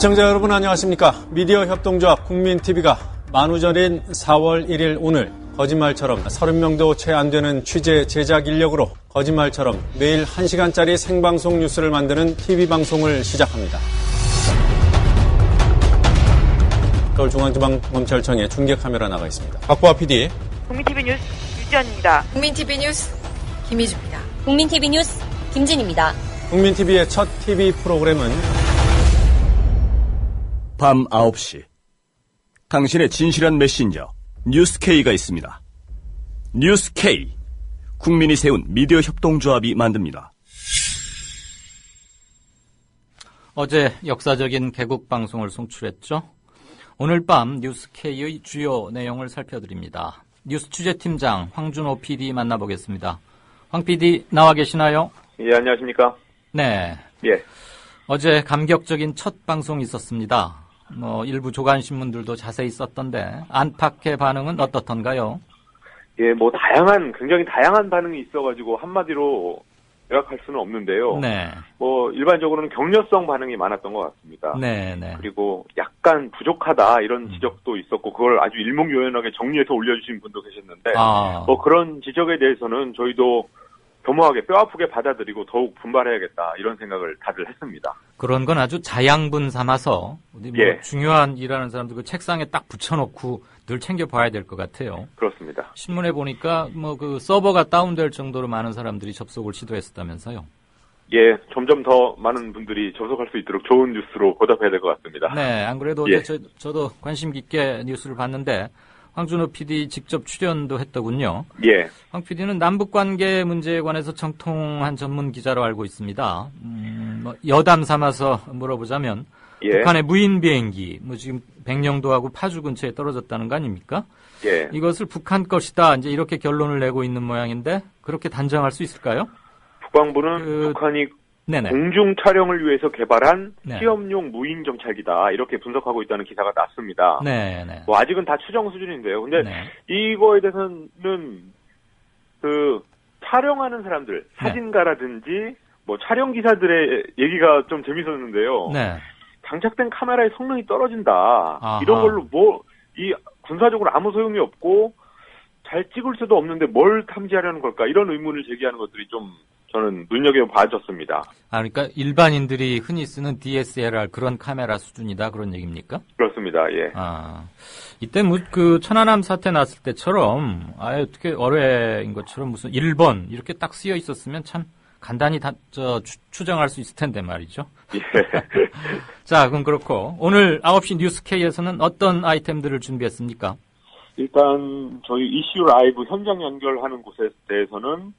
시청자 여러분 안녕하십니까. 미디어 협동조합 국민TV가 만우절인 4월 1일 오늘 거짓말처럼 30명도 채 안 되는 취재 제작 인력으로 거짓말처럼 매일 1시간짜리 생방송 뉴스를 만드는 TV방송을 시작합니다. 서울중앙지방검찰청에 중계카메라 나가 있습니다. 박보아 PD. 국민TV 뉴스 유지연입니다. 국민TV 뉴스 김희주입니다. 국민TV 뉴스 김진입니다. 국민TV의 첫 TV 프로그램은 밤 9시 당신의 진실한 메신저 뉴스K가 있습니다. 뉴스K, 국민이 세운 미디어 협동조합이 만듭니다. 어제 역사적인 개국 방송을 송출했죠. 오늘 밤 뉴스K의 주요 내용을 살펴드립니다. 뉴스 취재팀장 황준호 PD 만나보겠습니다. 황 PD 나와 계시나요? 예, 안녕하십니까? 네. 예. 어제 감격적인 첫 방송이 있었습니다. 일부 조간신문들도 자세히 썼던데 안팎의 반응은 어떻던가요? 예, 굉장히 다양한 반응이 있어가지고 한마디로 요약할 수는 없는데요. 네. 일반적으로는 격려성 반응이 많았던 것 같습니다. 네. 그리고 약간 부족하다 이런 지적도 있었고 그걸 아주 일목요연하게 정리해서 올려주신 분도 계셨는데 그런 지적에 대해서는 저희도 겸허하게 뼈아프게 받아들이고 더욱 분발해야겠다 이런 생각을 다들 했습니다. 그런 건 아주 자양분 삼아서 예. 중요한 일하는 사람들 그 책상에 딱 붙여놓고 늘 챙겨봐야 될 것 같아요. 그렇습니다. 신문에 보니까 그 서버가 다운될 정도로 많은 사람들이 접속을 시도했었다면서요. 예, 점점 더 많은 분들이 접속할 수 있도록 좋은 뉴스로 보답해야 될 것 같습니다. 네, 안 그래도 예. 어제 저도 관심 깊게 뉴스를 봤는데 황준호 PD 직접 출연도 했더군요. 예. 황 PD는 남북관계 문제에 관해서 정통한 전문 기자로 알고 있습니다. 여담 삼아서 물어보자면 예. 북한의 무인 비행기 지금 백령도하고 파주 근처에 떨어졌다는 거 아닙니까? 예. 이것을 북한 것이다 이제 이렇게 결론을 내고 있는 모양인데 그렇게 단정할 수 있을까요? 국방부는 북한이 네네. 공중 촬영을 위해서 개발한 네. 시험용 무인 정찰기다 이렇게 분석하고 있다는 기사가 났습니다. 네네. 아직은 다 추정 수준인데요. 근데 네. 이거에 대해서는 촬영하는 사람들, 사진가라든지 촬영 기사들의 얘기가 좀 재밌었는데요. 네. 장착된 카메라의 성능이 떨어진다. 아하. 이런 걸로 이 군사적으로 아무 소용이 없고 잘 찍을 수도 없는데 뭘 탐지하려는 걸까? 이런 의문을 제기하는 것들이 좀 저는 눈여겨봐졌습니다. 그러니까 일반인들이 흔히 쓰는 DSLR 그런 카메라 수준이다 그런 얘기입니까? 그렇습니다. 예. 이때 천안함 사태 났을 때처럼 어떻게 어뢰인 것처럼 무슨 1번 이렇게 딱 쓰여 있었으면 참 간단히 추정할 수 있을 텐데 말이죠. 예. 자, 그럼 그렇고 오늘 9시 뉴스K에서는 어떤 아이템들을 준비했습니까? 일단 저희 이슈 라이브 현장 연결하는 곳에 대해서는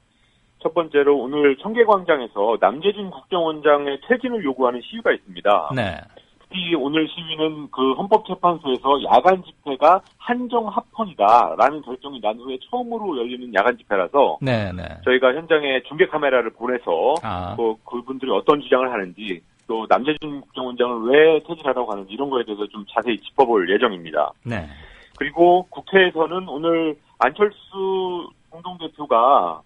첫 번째로 오늘 청계광장에서 남재준 국정원장의 퇴진을 요구하는 시위가 있습니다. 네. 특히 오늘 시위는 헌법재판소에서 야간 집회가 한정 합헌이다라는 결정이 난 후에 처음으로 열리는 야간 집회라서 네네. 저희가 현장에 중계 카메라를 보내서 그분들이 어떤 주장을 하는지 또 남재준 국정원장을 왜 퇴진하라고 하는지 이런 거에 대해서 좀 자세히 짚어볼 예정입니다. 네. 그리고 국회에서는 오늘 안철수 공동대표가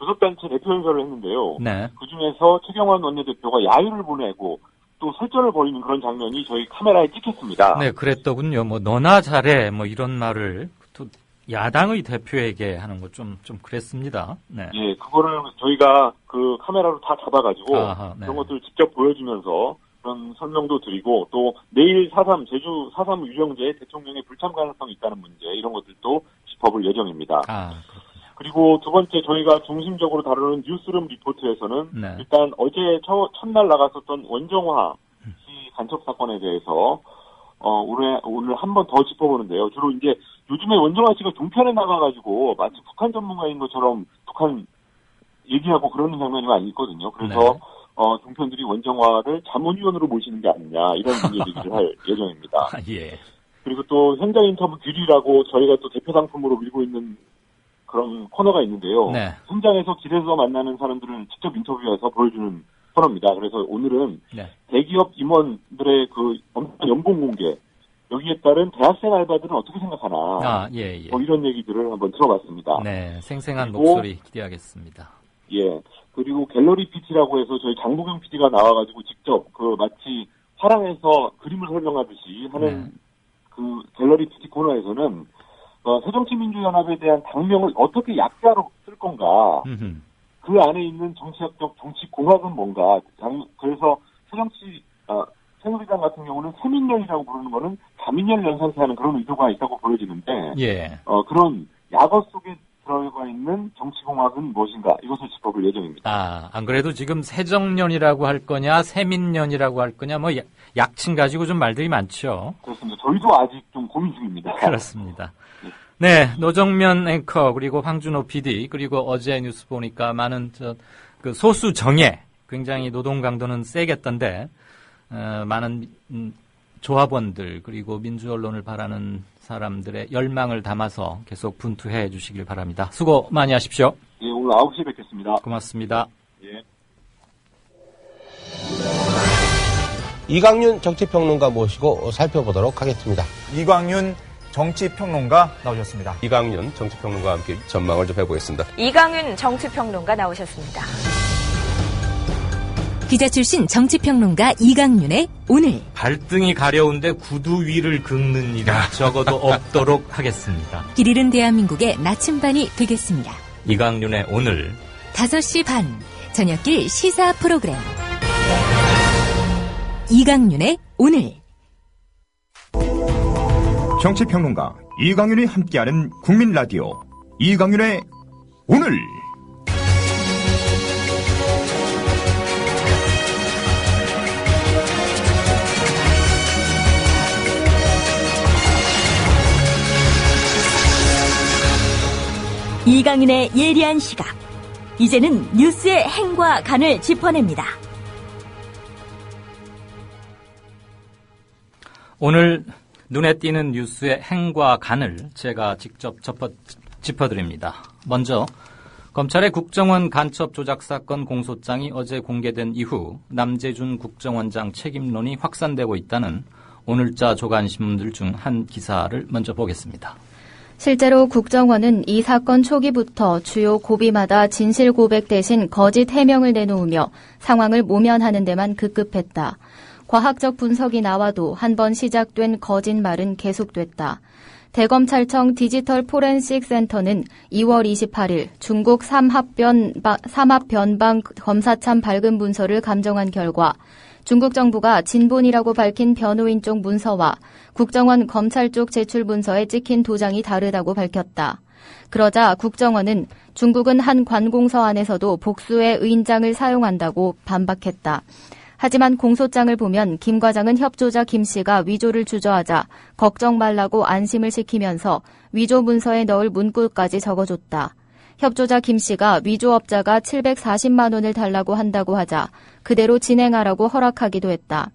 교섭단체 대표연설을 했는데요. 네. 그중에서 최경환 원내대표가 야유를 보내고 또 설전을 벌이는 그런 장면이 저희 카메라에 찍혔습니다. 네, 그랬더군요. 너나 잘해 이런 말을 또 야당의 대표에게 하는 거 좀 그랬습니다. 네. 예, 그거를 저희가 그 카메라로 다 잡아가지고 네. 그런 것들을 직접 보여주면서 그런 설명도 드리고 또 내일 제주 4.3 유령제에 대통령의 불참 가능성이 있다는 문제 이런 것들도 짚어볼 예정입니다. 그리고 두 번째 저희가 중심적으로 다루는 뉴스룸 리포트에서는 네. 일단 어제 첫날 나갔었던 원정화 씨 간첩 사건에 대해서 오늘 한 번 더 짚어보는데요. 주로 이제 요즘에 원정화 씨가 종편에 나가가지고 마치 북한 전문가인 것처럼 북한 얘기하고 그러는 장면이 많이 있거든요. 그래서 네. 종편들이 원정화를 자문위원으로 모시는 게 아니냐 이런 얘기를 할 예정입니다. 예. 그리고 또 현장 인터뷰 듀리라고 저희가 또 대표 상품으로 밀고 있는 그런 코너가 있는데요. 네. 현장에서 길에서 만나는 사람들을 직접 인터뷰해서 보여주는 코너입니다. 그래서 오늘은 네. 대기업 임원들의 엄청난 연봉 공개, 여기에 따른 대학생 알바들은 어떻게 생각하나. 예. 이런 얘기들을 한번 들어봤습니다. 네, 생생한 목소리 기대하겠습니다. 예. 그리고 갤러리 PT라고 해서 저희 장보경 PD가 나와가지고 직접 마치 화랑에서 그림을 설명하듯이 하는 그 갤러리 뷰티 코너에서는 새정치민주연합에 대한 당명을 어떻게 약자로 쓸 건가, 그 안에 있는 정치학적 정치공학은 뭔가, 그래서 새누리당 같은 경우는 새민련이라고 부르는 거는 자민련 연상케하는 그런 의도가 있다고 보여지는데, 예. 그런 약어 속에 들어가 있는 정치공학은 무엇인가, 이것을 짚어볼 예정입니다. 안 그래도 지금 새정련이라고 할 거냐, 새민련이라고 할 거냐, 뭐 약칭 가지고 좀 말들이 많죠. 그렇습니다. 저희도 아직 좀 고민 중입니다. 그렇습니다. 네, 노정면 앵커, 그리고 황준호 PD, 그리고 어제 뉴스 보니까 많은 그 소수 정예, 굉장히 노동 강도는 세겠던데, 많은 조합원들, 그리고 민주 언론을 바라는 사람들의 열망을 담아서 계속 분투해 주시길 바랍니다. 수고 많이 하십시오. 예, 오늘 9시에 뵙겠습니다. 고맙습니다. 예. 이광윤 정치평론가 모시고 살펴보도록 하겠습니다. 이광윤 정치평론가 나오셨습니다. 이광윤 정치평론가와 함께 전망을 좀 해보겠습니다. 이광윤 정치평론가 나오셨습니다. 기자 출신 정치평론가 이광윤의 오늘. 발등이 가려운데 구두 위를 긁는 일은 적어도 없도록 하겠습니다. 길 잃은 대한민국의 나침반이 되겠습니다. 이광윤의 오늘 5시 반 저녁길 시사 프로그램 이광윤의 오늘. 정치평론가 이광윤이 함께하는 국민라디오 이광윤의 오늘. 이광윤의 예리한 시각. 이제는 뉴스의 행과 간을 짚어냅니다. 오늘 눈에 띄는 뉴스의 행과 간을 제가 직접 짚어드립니다. 먼저 검찰의 국정원 간첩 조작 사건 공소장이 어제 공개된 이후 남재준 국정원장 책임론이 확산되고 있다는 오늘자 조간신문들 중 한 기사를 먼저 보겠습니다. 실제로 국정원은 이 사건 초기부터 주요 고비마다 진실 고백 대신 거짓 해명을 내놓으며 상황을 모면하는 데만 급급했다. 과학적 분석이 나와도 한 번 시작된 거짓말은 계속됐다. 대검찰청 디지털 포렌식 센터는 2월 28일 중국 삼합변방 검사참 발급 문서를 감정한 결과 중국 정부가 진본이라고 밝힌 변호인 쪽 문서와 국정원 검찰 쪽 제출 문서에 찍힌 도장이 다르다고 밝혔다. 그러자 국정원은 중국은 한 관공서 안에서도 복수의 의인장을 사용한다고 반박했다. 하지만 공소장을 보면 김 과장은 협조자 김 씨가 위조를 주저하자 걱정 말라고 안심을 시키면서 위조 문서에 넣을 문구까지 적어줬다. 협조자 김 씨가 위조업자가 740만 원을 달라고 한다고 하자 그대로 진행하라고 허락하기도 했다.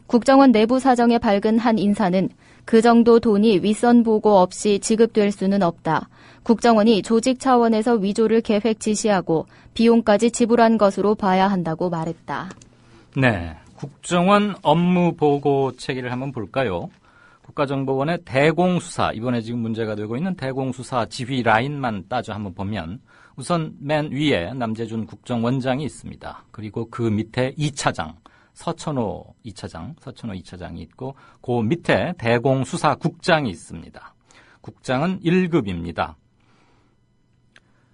국정원 내부 사정에 밝은 한 인사는 그 정도 돈이 윗선 보고 없이 지급될 수는 없다. 국정원이 조직 차원에서 위조를 계획 지시하고 비용까지 지불한 것으로 봐야 한다고 말했다. 네, 국정원 업무 보고 체계를 한번 볼까요? 국가정보원의 대공수사, 이번에 지금 문제가 되고 있는 대공수사 지휘 라인만 따져 한번 보면 우선 맨 위에 남재준 국정원장이 있습니다. 그리고 그 밑에 2차장, 서천호 2차장이 있고 그 밑에 대공수사국장이 있습니다. 국장은 1급입니다.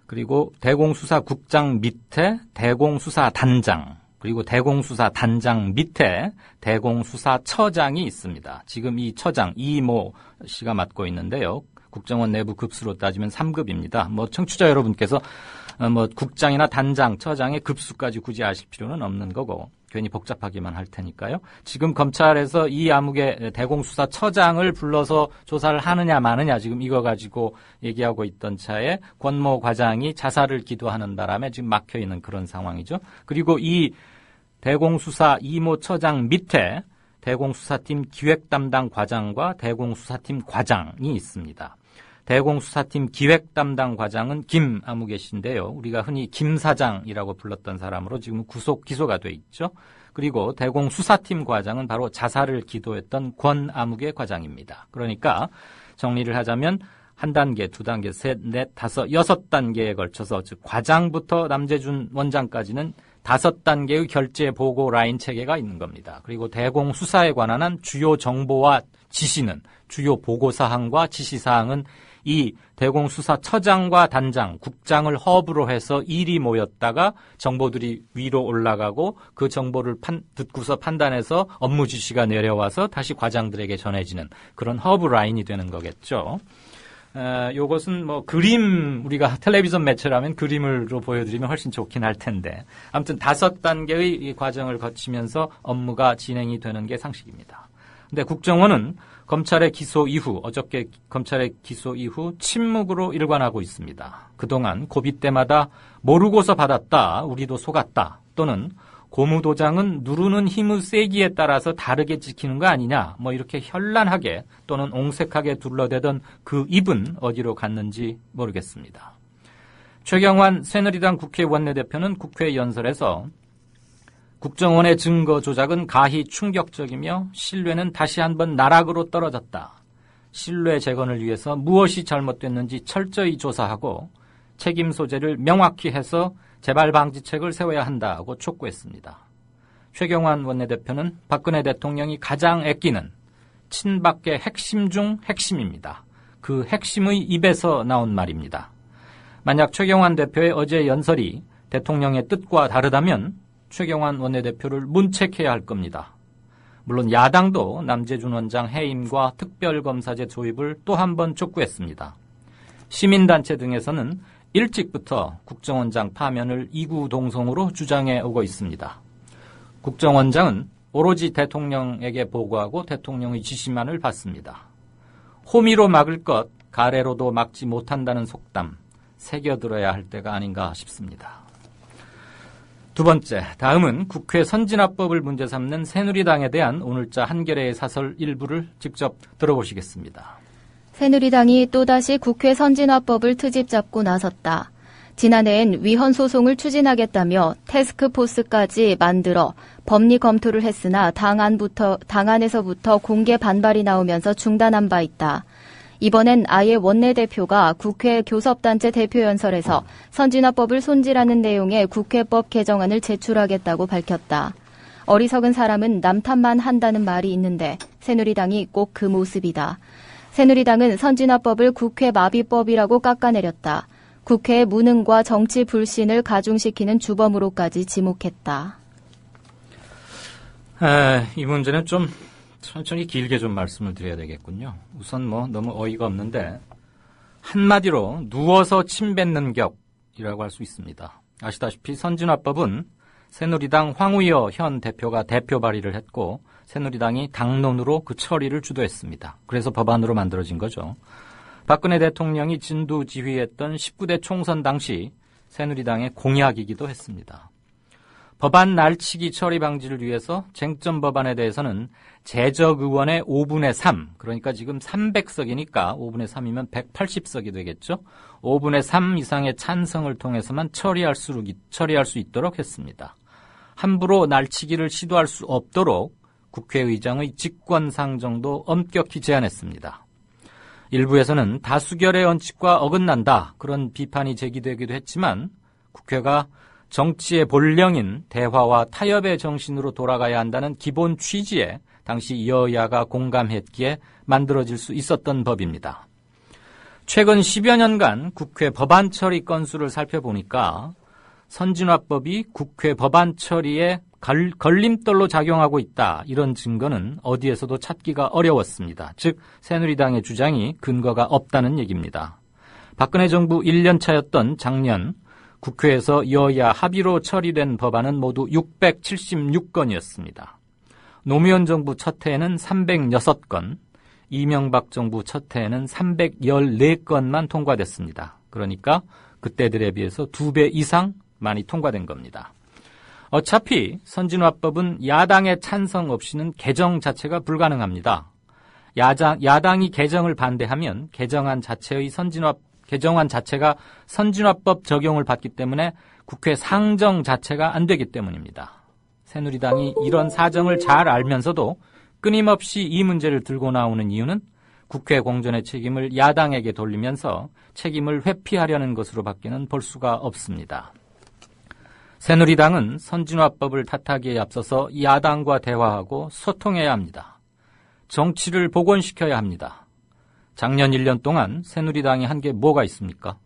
그리고 대공수사국장 밑에 대공수사단장, 그리고 대공수사단장 밑에 대공수사처장이 있습니다. 지금 이 처장 이모 씨가 맡고 있는데요. 국정원 내부 급수로 따지면 3급입니다. 청취자 여러분께서 국장이나 단장, 처장의 급수까지 굳이 아실 필요는 없는 거고 괜히 복잡하기만 할 테니까요. 지금 검찰에서 이 암흑의 대공수사처장을 불러서 조사를 하느냐 마느냐 지금 이거 가지고 얘기하고 있던 차에 권모 과장이 자살을 기도하는 바람에 지금 막혀있는 그런 상황이죠. 그리고 이 대공수사 이모 처장 밑에 대공수사팀 기획담당 과장과 대공수사팀 과장이 있습니다. 대공수사팀 기획담당 과장은 김아무개 씨인데요. 우리가 흔히 김 사장이라고 불렀던 사람으로 지금 기소가 돼 있죠. 그리고 대공수사팀 과장은 바로 자살을 기도했던 권아무개 과장입니다. 그러니까 정리를 하자면 한 단계, 두 단계, 셋, 넷, 다섯, 6단계에 걸쳐서 즉 과장부터 남재준 원장까지는 5단계의 결제 보고 라인 체계가 있는 겁니다. 그리고 대공 수사에 관한 한 주요 정보와 지시는, 주요 보고사항과 지시사항은 이 대공수사처장과 단장, 국장을 허브로 해서 일이 모였다가 정보들이 위로 올라가고 그 정보를 듣고서 판단해서 업무 지시가 내려와서 다시 과장들에게 전해지는 그런 허브 라인이 되는 거겠죠. 요것은 뭐 그림, 우리가 텔레비전 매체라면 그림으로 보여드리면 훨씬 좋긴 할 텐데, 아무튼 5단계의 이 과정을 거치면서 업무가 진행이 되는 게 상식입니다. 근데 국정원은 검찰의 기소 이후, 어저께 검찰의 기소 이후 침묵으로 일관하고 있습니다. 그동안 고비 때마다 모르고서 받았다, 우리도 속았다, 또는 고무도장은 누르는 힘의 세기에 따라서 다르게 찍히는 거 아니냐, 뭐 이렇게 현란하게 또는 옹색하게 둘러대던 그 입은 어디로 갔는지 모르겠습니다. 최경환 새누리당 국회 원내대표는 국회 연설에서 국정원의 증거 조작은 가히 충격적이며 신뢰는 다시 한번 나락으로 떨어졌다. 신뢰 재건을 위해서 무엇이 잘못됐는지 철저히 조사하고 책임 소재를 명확히 해서 재발 방지책을 세워야 한다고 촉구했습니다. 최경환 원내대표는 박근혜 대통령이 가장 아끼는 친박의 핵심 중 핵심입니다. 그 핵심의 입에서 나온 말입니다. 만약 최경환 대표의 어제 연설이 대통령의 뜻과 다르다면 최경환 원내대표를 문책해야 할 겁니다. 물론 야당도 남재준 원장 해임과 특별검사제 도입을 또 한 번 촉구했습니다. 시민단체 등에서는 일찍부터 국정원장 파면을 이구동성으로 주장해 오고 있습니다. 국정원장은 오로지 대통령에게 보고하고 대통령의 지시만을 받습니다. 호미로 막을 것 가래로도 막지 못한다는 속담 새겨들어야 할 때가 아닌가 싶습니다. 두 번째, 다음은 국회 선진화법을 문제 삼는 새누리당에 대한 오늘자 한겨레의 사설 일부를 직접 들어보시겠습니다. 새누리당이 또다시 국회 선진화법을 트집 잡고 나섰다. 지난해엔 위헌 소송을 추진하겠다며 태스크포스까지 만들어 법리 검토를 했으나 당 안에서부터 공개 반발이 나오면서 중단한 바 있다. 이번엔 아예 원내대표가 국회 교섭단체 대표연설에서 선진화법을 손질하는 내용의 국회법 개정안을 제출하겠다고 밝혔다. 어리석은 사람은 남 탓만 한다는 말이 있는데 새누리당이 꼭 그 모습이다. 새누리당은 선진화법을 국회 마비법이라고 깎아내렸다. 국회의 무능과 정치 불신을 가중시키는 주범으로까지 지목했다. 이 문제는 좀 천천히 길게 좀 말씀을 드려야 되겠군요. 우선 뭐 너무 어이가 없는데 한마디로 누워서 침 뱉는 격이라고 할 수 있습니다. 아시다시피 선진화법은 새누리당 황우여 현 대표가 대표 발의를 했고 새누리당이 당론으로 그 처리를 주도했습니다. 그래서 법안으로 만들어진 거죠. 박근혜 대통령이 진두지휘했던 19대 총선 당시 새누리당의 공약이기도 했습니다. 법안 날치기 처리 방지를 위해서 쟁점 법안에 대해서는 재적 의원의 5분의 3, 그러니까 지금 300석이니까 5분의 3이면 180석이 되겠죠. 5분의 3 이상의 찬성을 통해서만 처리할 수 있도록 했습니다. 함부로 날치기를 시도할 수 없도록 국회의장의 직권상정도 엄격히 제한했습니다. 일부에서는 다수결의 원칙과 어긋난다, 그런 비판이 제기되기도 했지만 국회가 정치의 본령인 대화와 타협의 정신으로 돌아가야 한다는 기본 취지에 당시 여야가 공감했기에 만들어질 수 있었던 법입니다. 최근 10여 년간 국회 법안 처리 건수를 살펴보니까 선진화법이 국회 법안 처리에 걸림돌로 작용하고 있다, 이런 증거는 어디에서도 찾기가 어려웠습니다. 즉 새누리당의 주장이 근거가 없다는 얘기입니다. 박근혜 정부 1년 차였던 작년 국회에서 여야 합의로 처리된 법안은 모두 676건이었습니다. 노무현 정부 첫 해에는 306건, 이명박 정부 첫 해에는 314건만 통과됐습니다. 그러니까 그때들에 비해서 2배 이상 많이 통과된 겁니다. 어차피 선진화법은 야당의 찬성 없이는 개정 자체가 불가능합니다. 야당이 개정을 반대하면 개정안 자체가 선진화법 적용을 받기 때문에 국회 상정 자체가 안 되기 때문입니다. 새누리당이 이런 사정을 잘 알면서도 끊임없이 이 문제를 들고 나오는 이유는 국회 공전의 책임을 야당에게 돌리면서 책임을 회피하려는 것으로밖에는 볼 수가 없습니다. 새누리당은 선진화법을 탓하기에 앞서서 야당과 대화하고 소통해야 합니다. 정치를 복원시켜야 합니다. 작년 1년 동안 새누리당이 한 게 뭐가 있습니까?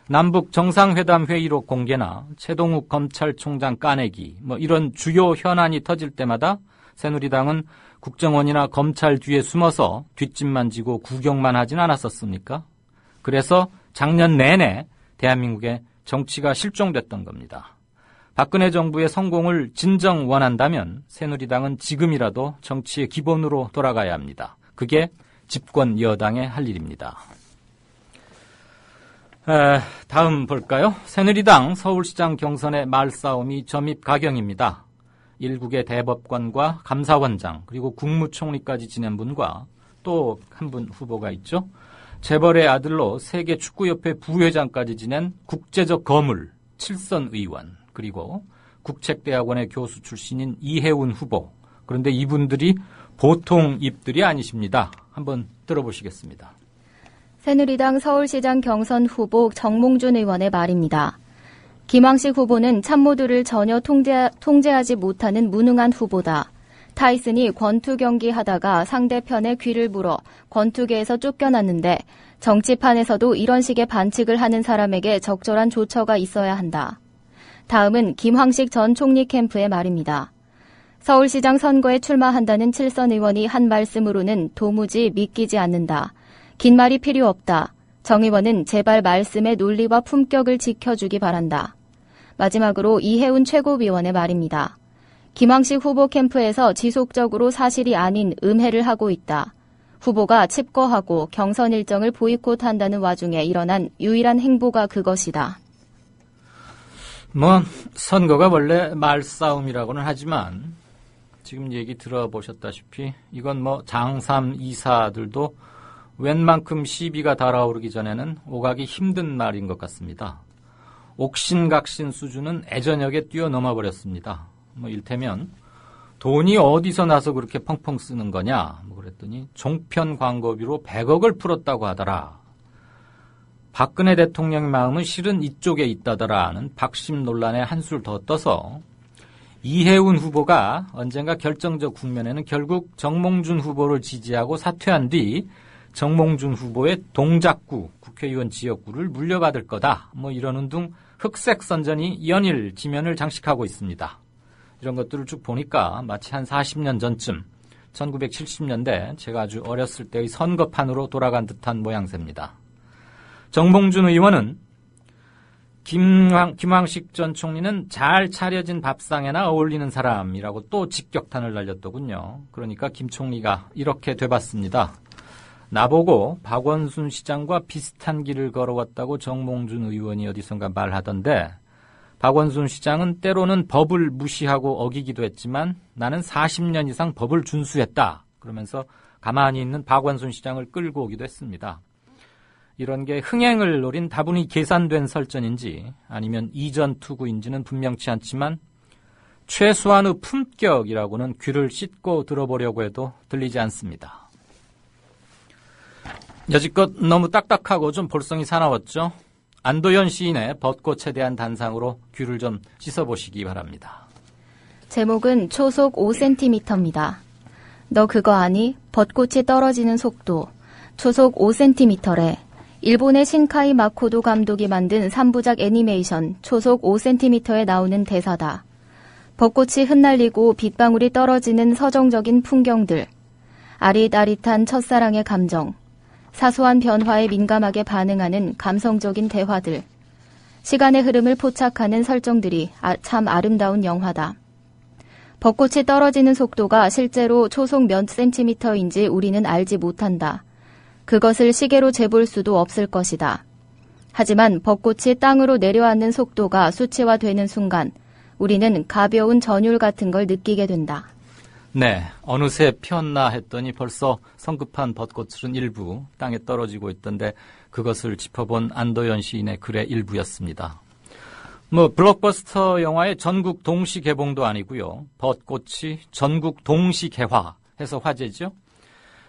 남북 정상회담 회의록 공개나 최동욱 검찰총장 까내기 이런 주요 현안이 터질 때마다 새누리당은 국정원이나 검찰 뒤에 숨어서 뒷짐만 지고 구경만 하진 않았었습니까? 그래서 작년 내내 대한민국의 정치가 실종됐던 겁니다. 박근혜 정부의 성공을 진정 원한다면 새누리당은 지금이라도 정치의 기본으로 돌아가야 합니다. 그게 집권 여당의 할 일입니다. 다음 볼까요? 새누리당 서울시장 경선의 말싸움이 점입가경입니다. 일국의 대법관과 감사원장 그리고 국무총리까지 지낸 분과 또 한 분 후보가 있죠. 재벌의 아들로 세계축구협회 부회장까지 지낸 국제적 거물 7선 의원 그리고 국책대학원의 교수 출신인 이해운 후보. 그런데 이분들이 보통 입들이 아니십니다. 한번 들어보시겠습니다. 새누리당 서울시장 경선 후보 정몽준 의원의 말입니다. 김황식 후보는 참모들을 전혀 통제하지 못하는 무능한 후보다. 타이슨이 권투 경기 하다가 상대편의 귀를 물어 권투계에서 쫓겨났는데 정치판에서도 이런 식의 반칙을 하는 사람에게 적절한 조처가 있어야 한다. 다음은 김황식 전 총리 캠프의 말입니다. 서울시장 선거에 출마한다는 7선 의원이 한 말씀으로는 도무지 믿기지 않는다. 긴 말이 필요 없다. 정 의원은 제발 말씀의 논리와 품격을 지켜주기 바란다. 마지막으로 이해운 최고위원의 말입니다. 김황식 후보 캠프에서 지속적으로 사실이 아닌 음해를 하고 있다. 후보가 칩거하고 경선 일정을 보이콧한다는 와중에 일어난 유일한 행보가 그것이다. 선거가 원래 말싸움이라고는 하지만 지금 얘기 들어보셨다시피 이건 장삼 이사들도 웬만큼 시비가 달아오르기 전에는 오가기 힘든 말인 것 같습니다. 옥신각신 수준은 애저녁에 뛰어넘어 버렸습니다. 일테면 돈이 어디서 나서 그렇게 펑펑 쓰는 거냐 그랬더니 종편 광고비로 100억을 풀었다고 하더라. 박근혜 대통령의 마음은 실은 이쪽에 있다더라는 박심 논란에 한술 더 떠서 이해운 후보가 언젠가 결정적 국면에는 결국 정몽준 후보를 지지하고 사퇴한 뒤 정몽준 후보의 동작구, 국회의원 지역구를 물려받을 거다. 이러는 등 흑색 선전이 연일 지면을 장식하고 있습니다. 이런 것들을 쭉 보니까 마치 한 40년 전쯤 1970년대 제가 아주 어렸을 때의 선거판으로 돌아간 듯한 모양새입니다. 정몽준 의원은 김황식 전 총리는 잘 차려진 밥상에나 어울리는 사람이라고 또 직격탄을 날렸더군요. 그러니까 김 총리가 이렇게 되봤습니다. 나보고 박원순 시장과 비슷한 길을 걸어왔다고 정몽준 의원이 어디선가 말하던데 박원순 시장은 때로는 법을 무시하고 어기기도 했지만 나는 40년 이상 법을 준수했다. 그러면서 가만히 있는 박원순 시장을 끌고 오기도 했습니다. 이런 게 흥행을 노린 다분히 계산된 설전인지 아니면 이전 투구인지는 분명치 않지만 최소한의 품격이라고는 귀를 씻고 들어보려고 해도 들리지 않습니다. 여지껏 너무 딱딱하고 좀 볼성이 사나웠죠? 안도현 시인의 벚꽃에 대한 단상으로 귀를 좀 씻어보시기 바랍니다. 제목은 초속 5cm입니다. 너 그거 아니? 벚꽃이 떨어지는 속도. 초속 5cm래. 일본의 신카이 마코도 감독이 만든 3부작 애니메이션 초속 5cm에 나오는 대사다. 벚꽃이 흩날리고 빗방울이 떨어지는 서정적인 풍경들. 아릿아릿한 첫사랑의 감정. 사소한 변화에 민감하게 반응하는 감성적인 대화들. 시간의 흐름을 포착하는 설정들이 참 아름다운 영화다. 벚꽃이 떨어지는 속도가 실제로 초속 몇 센티미터인지 우리는 알지 못한다. 그것을 시계로 재볼 수도 없을 것이다. 하지만 벚꽃이 땅으로 내려앉는 속도가 수치화되는 순간 우리는 가벼운 전율 같은 걸 느끼게 된다. 네, 어느새 피었나 했더니 벌써 성급한 벚꽃은 일부 땅에 떨어지고 있던데 그것을 짚어본 안도현 시인의 글의 일부였습니다. 블록버스터 영화의 전국 동시 개봉도 아니고요. 벚꽃이 전국 동시 개화해서 화제죠.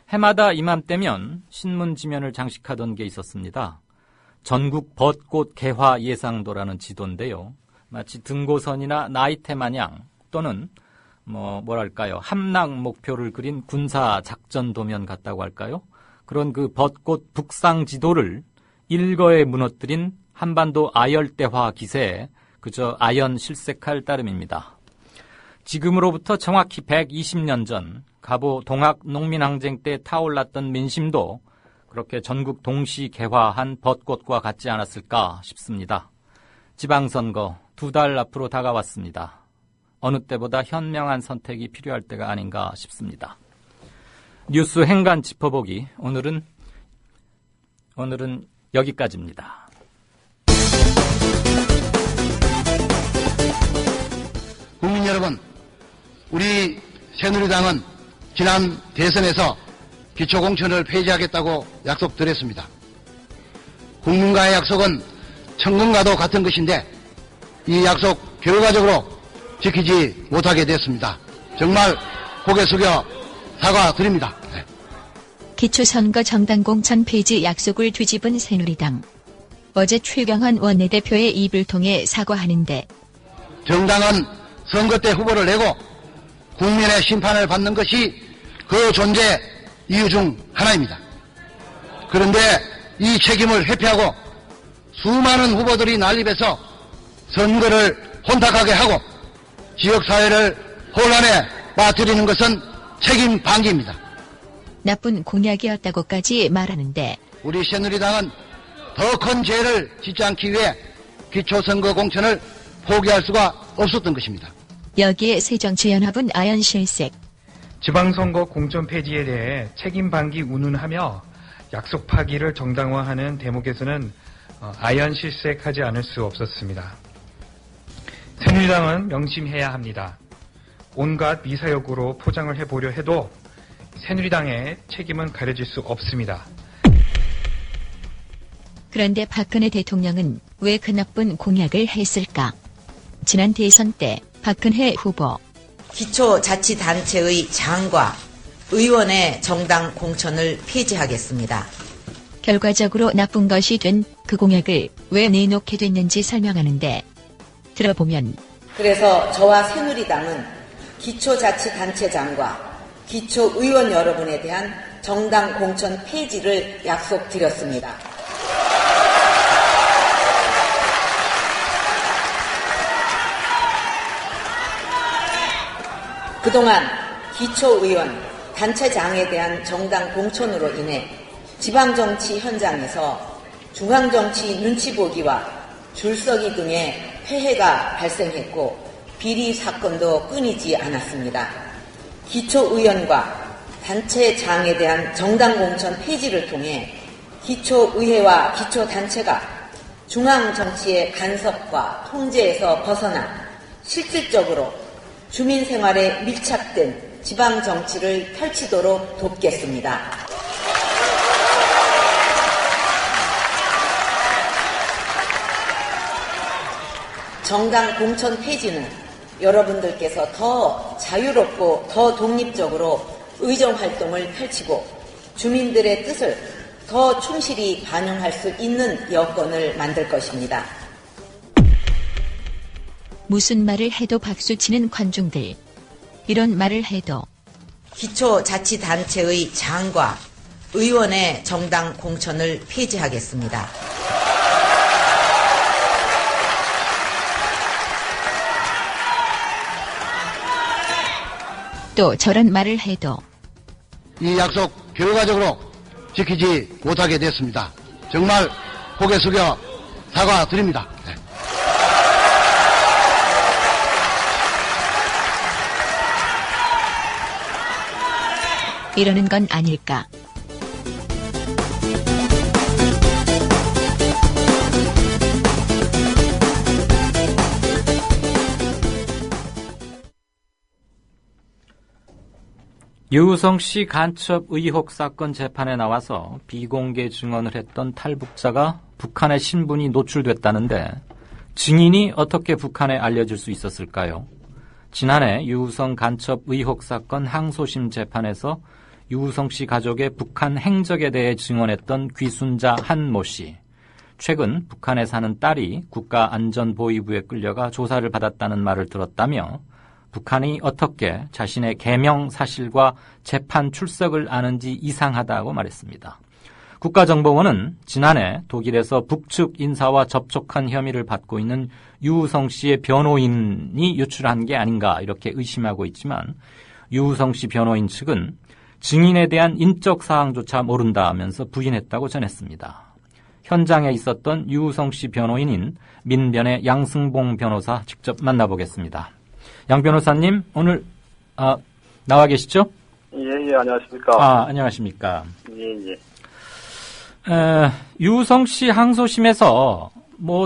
해마다 이맘때면 신문 지면을 장식하던 게 있었습니다. 전국 벚꽃 개화 예상도라는 지도인데요. 마치 등고선이나 나이테 마냥 또는 뭐랄까요, 함락 목표를 그린 군사 작전 도면 같다고 할까요? 그런 그 벚꽃 북상 지도를 일거에 무너뜨린 한반도 아열대화 기세에 그저 아연 실색할 따름입니다. 지금으로부터 정확히 120년 전 갑오 동학 농민항쟁 때 타올랐던 민심도 그렇게 전국 동시 개화한 벚꽃과 같지 않았을까 싶습니다. 지방선거 2달 앞으로 다가왔습니다. 어느 때보다 현명한 선택이 필요할 때가 아닌가 싶습니다. 뉴스 행간 짚어보기 오늘은 여기까지입니다. 국민 여러분, 우리 새누리당은 지난 대선에서 기초공천을 폐지하겠다고 약속드렸습니다. 국민과의 약속은 천금과도 같은 것인데 이 약속 결과적으로 지키지 못하게 됐습니다. 정말 고개 숙여 사과드립니다. 네. 기초선거 정당 공천 폐지 약속을 뒤집은 새누리당. 어제 최경환 원내대표의 입을 통해 사과하는데 정당은 선거 때 후보를 내고 국민의 심판을 받는 것이 그 존재 이유 중 하나입니다. 그런데 이 책임을 회피하고 수많은 후보들이 난립해서 선거를 혼탁하게 하고 지역사회를 혼란에 빠뜨리는 것은 책임 방기입니다. 나쁜 공약이었다고까지 말하는데 우리 새누리당은 더 큰 죄를 짓지 않기 위해 기초선거 공천을 포기할 수가 없었던 것입니다. 여기에 새정치연합은 아연실색. 지방선거 공천 폐지에 대해 책임 방기 운운하며 약속 파기를 정당화하는 대목에서는 아연실색하지 않을 수 없었습니다. 새누리당은 명심해야 합니다. 온갖 미사역으로 포장을 해보려 해도 새누리당의 책임은 가려질 수 없습니다. 그런데 박근혜 대통령은 왜 그 나쁜 공약을 했을까? 지난 대선 때 박근혜 후보 기초자치단체의 장과 의원의 정당 공천을 폐지하겠습니다. 결과적으로 나쁜 것이 된 그 공약을 왜 내놓게 됐는지 설명하는데 들어보면 그래서 저와 새누리당은 기초자치단체장과 기초의원 여러분에 대한 정당 공천 폐지를 약속드렸습니다. 그동안 기초의원, 단체장에 대한 정당 공천으로 인해 지방정치 현장에서 중앙정치 눈치 보기와 줄서기 등의 폐해가 발생했고 비리 사건도 끊이지 않았습니다. 기초의원과 단체장에 대한 정당 공천 폐지를 통해 기초의회와 기초단체가 중앙정치의 간섭과 통제에서 벗어나 실질적으로 주민 생활에 밀착된 지방 정치를 펼치도록 돕겠습니다. 정당 공천 폐지는 여러분들께서 더 자유롭고 더 독립적으로 의정 활동을 펼치고 주민들의 뜻을 더 충실히 반영할 수 있는 여건을 만들 것입니다. 무슨 말을 해도 박수치는 관중들. 이런 말을 해도 기초자치단체의 장과 의원의 정당 공천을 폐지하겠습니다. 또 저런 말을 해도 이 약속 결과적으로 지키지 못하게 됐습니다. 정말 고개 숙여 사과드립니다. 네. 이러는 건 아닐까. 유우성 씨 간첩 의혹 사건 재판에 나와서 비공개 증언을 했던 탈북자가 북한의 신분이 노출됐다는데 증인이 어떻게 북한에 알려질 수 있었을까요? 지난해 유우성 간첩 의혹 사건 항소심 재판에서 유우성 씨 가족의 북한 행적에 대해 증언했던 귀순자 한모 씨. 최근 북한에 사는 딸이 국가안전보위부에 끌려가 조사를 받았다는 말을 들었다며 북한이 어떻게 자신의 개명 사실과 재판 출석을 아는지 이상하다고 말했습니다. 국가정보원은 지난해 독일에서 북측 인사와 접촉한 혐의를 받고 있는 유우성 씨의 변호인이 유출한 게 아닌가 이렇게 의심하고 있지만 유우성 씨 변호인 측은 증인에 대한 인적 사항조차 모른다면서 부인했다고 전했습니다. 현장에 있었던 유우성 씨 변호인인 민변의 양승봉 변호사 직접 만나보겠습니다. 양 변호사님, 오늘 나와 계시죠? 예, 안녕하십니까. 안녕하십니까. 예. 유우성 씨 항소심에서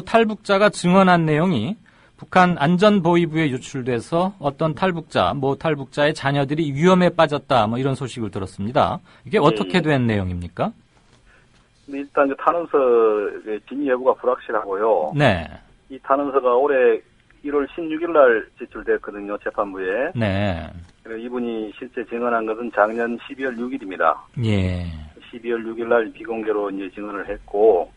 탈북자가 증언한 내용이 북한 안전보위부에 유출돼서 어떤 탈북자의 자녀들이 위험에 빠졌다, 이런 소식을 들었습니다. 이게 어떻게 된 내용입니까? 일단 탄원서의 진위 여부가 불확실하고요. 네. 이 탄원서가 올해 1월 16일 날 제출됐거든요, 재판부에. 네. 그리고 이분이 실제 증언한 것은 작년 12월 6일입니다. 예. 12월 6일 날 비공개로 이제 증언을 했고,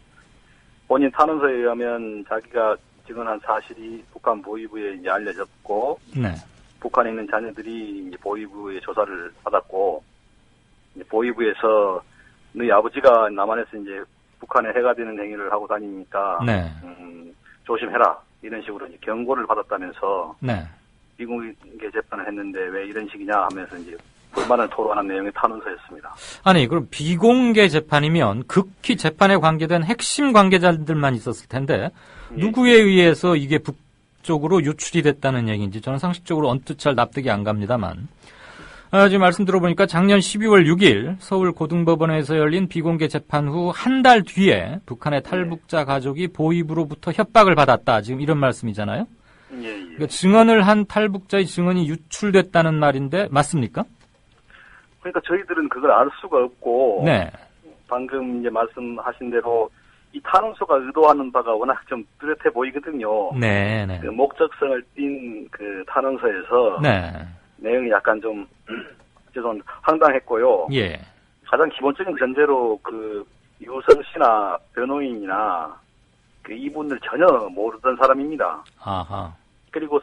본인 탄원서에 의하면 자기가 증언한 사실이 북한 보위부에 이제 알려졌고, 네. 북한에 있는 자녀들이 이제 보위부의 조사를 받았고, 이제 보위부에서 너희 아버지가 남한에서 이제 북한에 해가 되는 행위를 하고 다니니까, 네. 조심해라. 이런 식으로 이제 경고를 받았다면서, 네. 비공개 재판을 했는데 왜 이런 식이냐 하면서 이제 불만을 토로하는 내용의 탄원서였습니다. 아니, 그럼 비공개 재판이면 극히 재판에 관계된 핵심 관계자들만 있었을 텐데, 누구에 의해서 이게 북쪽으로 유출이 됐다는 얘기인지 저는 상식적으로 언뜻 잘 납득이 안 갑니다만, 지금 말씀 들어보니까 작년 12월 6일 서울 고등법원에서 열린 비공개 재판 후 한 달 뒤에 북한의 탈북자 가족이 보위부로부터 협박을 받았다. 지금 이런 말씀이잖아요? 예. 그러니까 증언을 한 탈북자의 증언이 유출됐다는 말인데 맞습니까? 그러니까 저희들은 그걸 알 수가 없고, 네. 방금 이제 말씀하신 대로 이 탄원서가 의도하는 바가 워낙 좀 뚜렷해 보이거든요. 네. 그 목적성을 띈 그 탄원서에서 네. 내용이 약간 좀 황당했고요. 예. 가장 기본적인 전제로 그 유우성 씨나 변호인이나 그 이분을 전혀 모르던 사람입니다. 아하. 그리고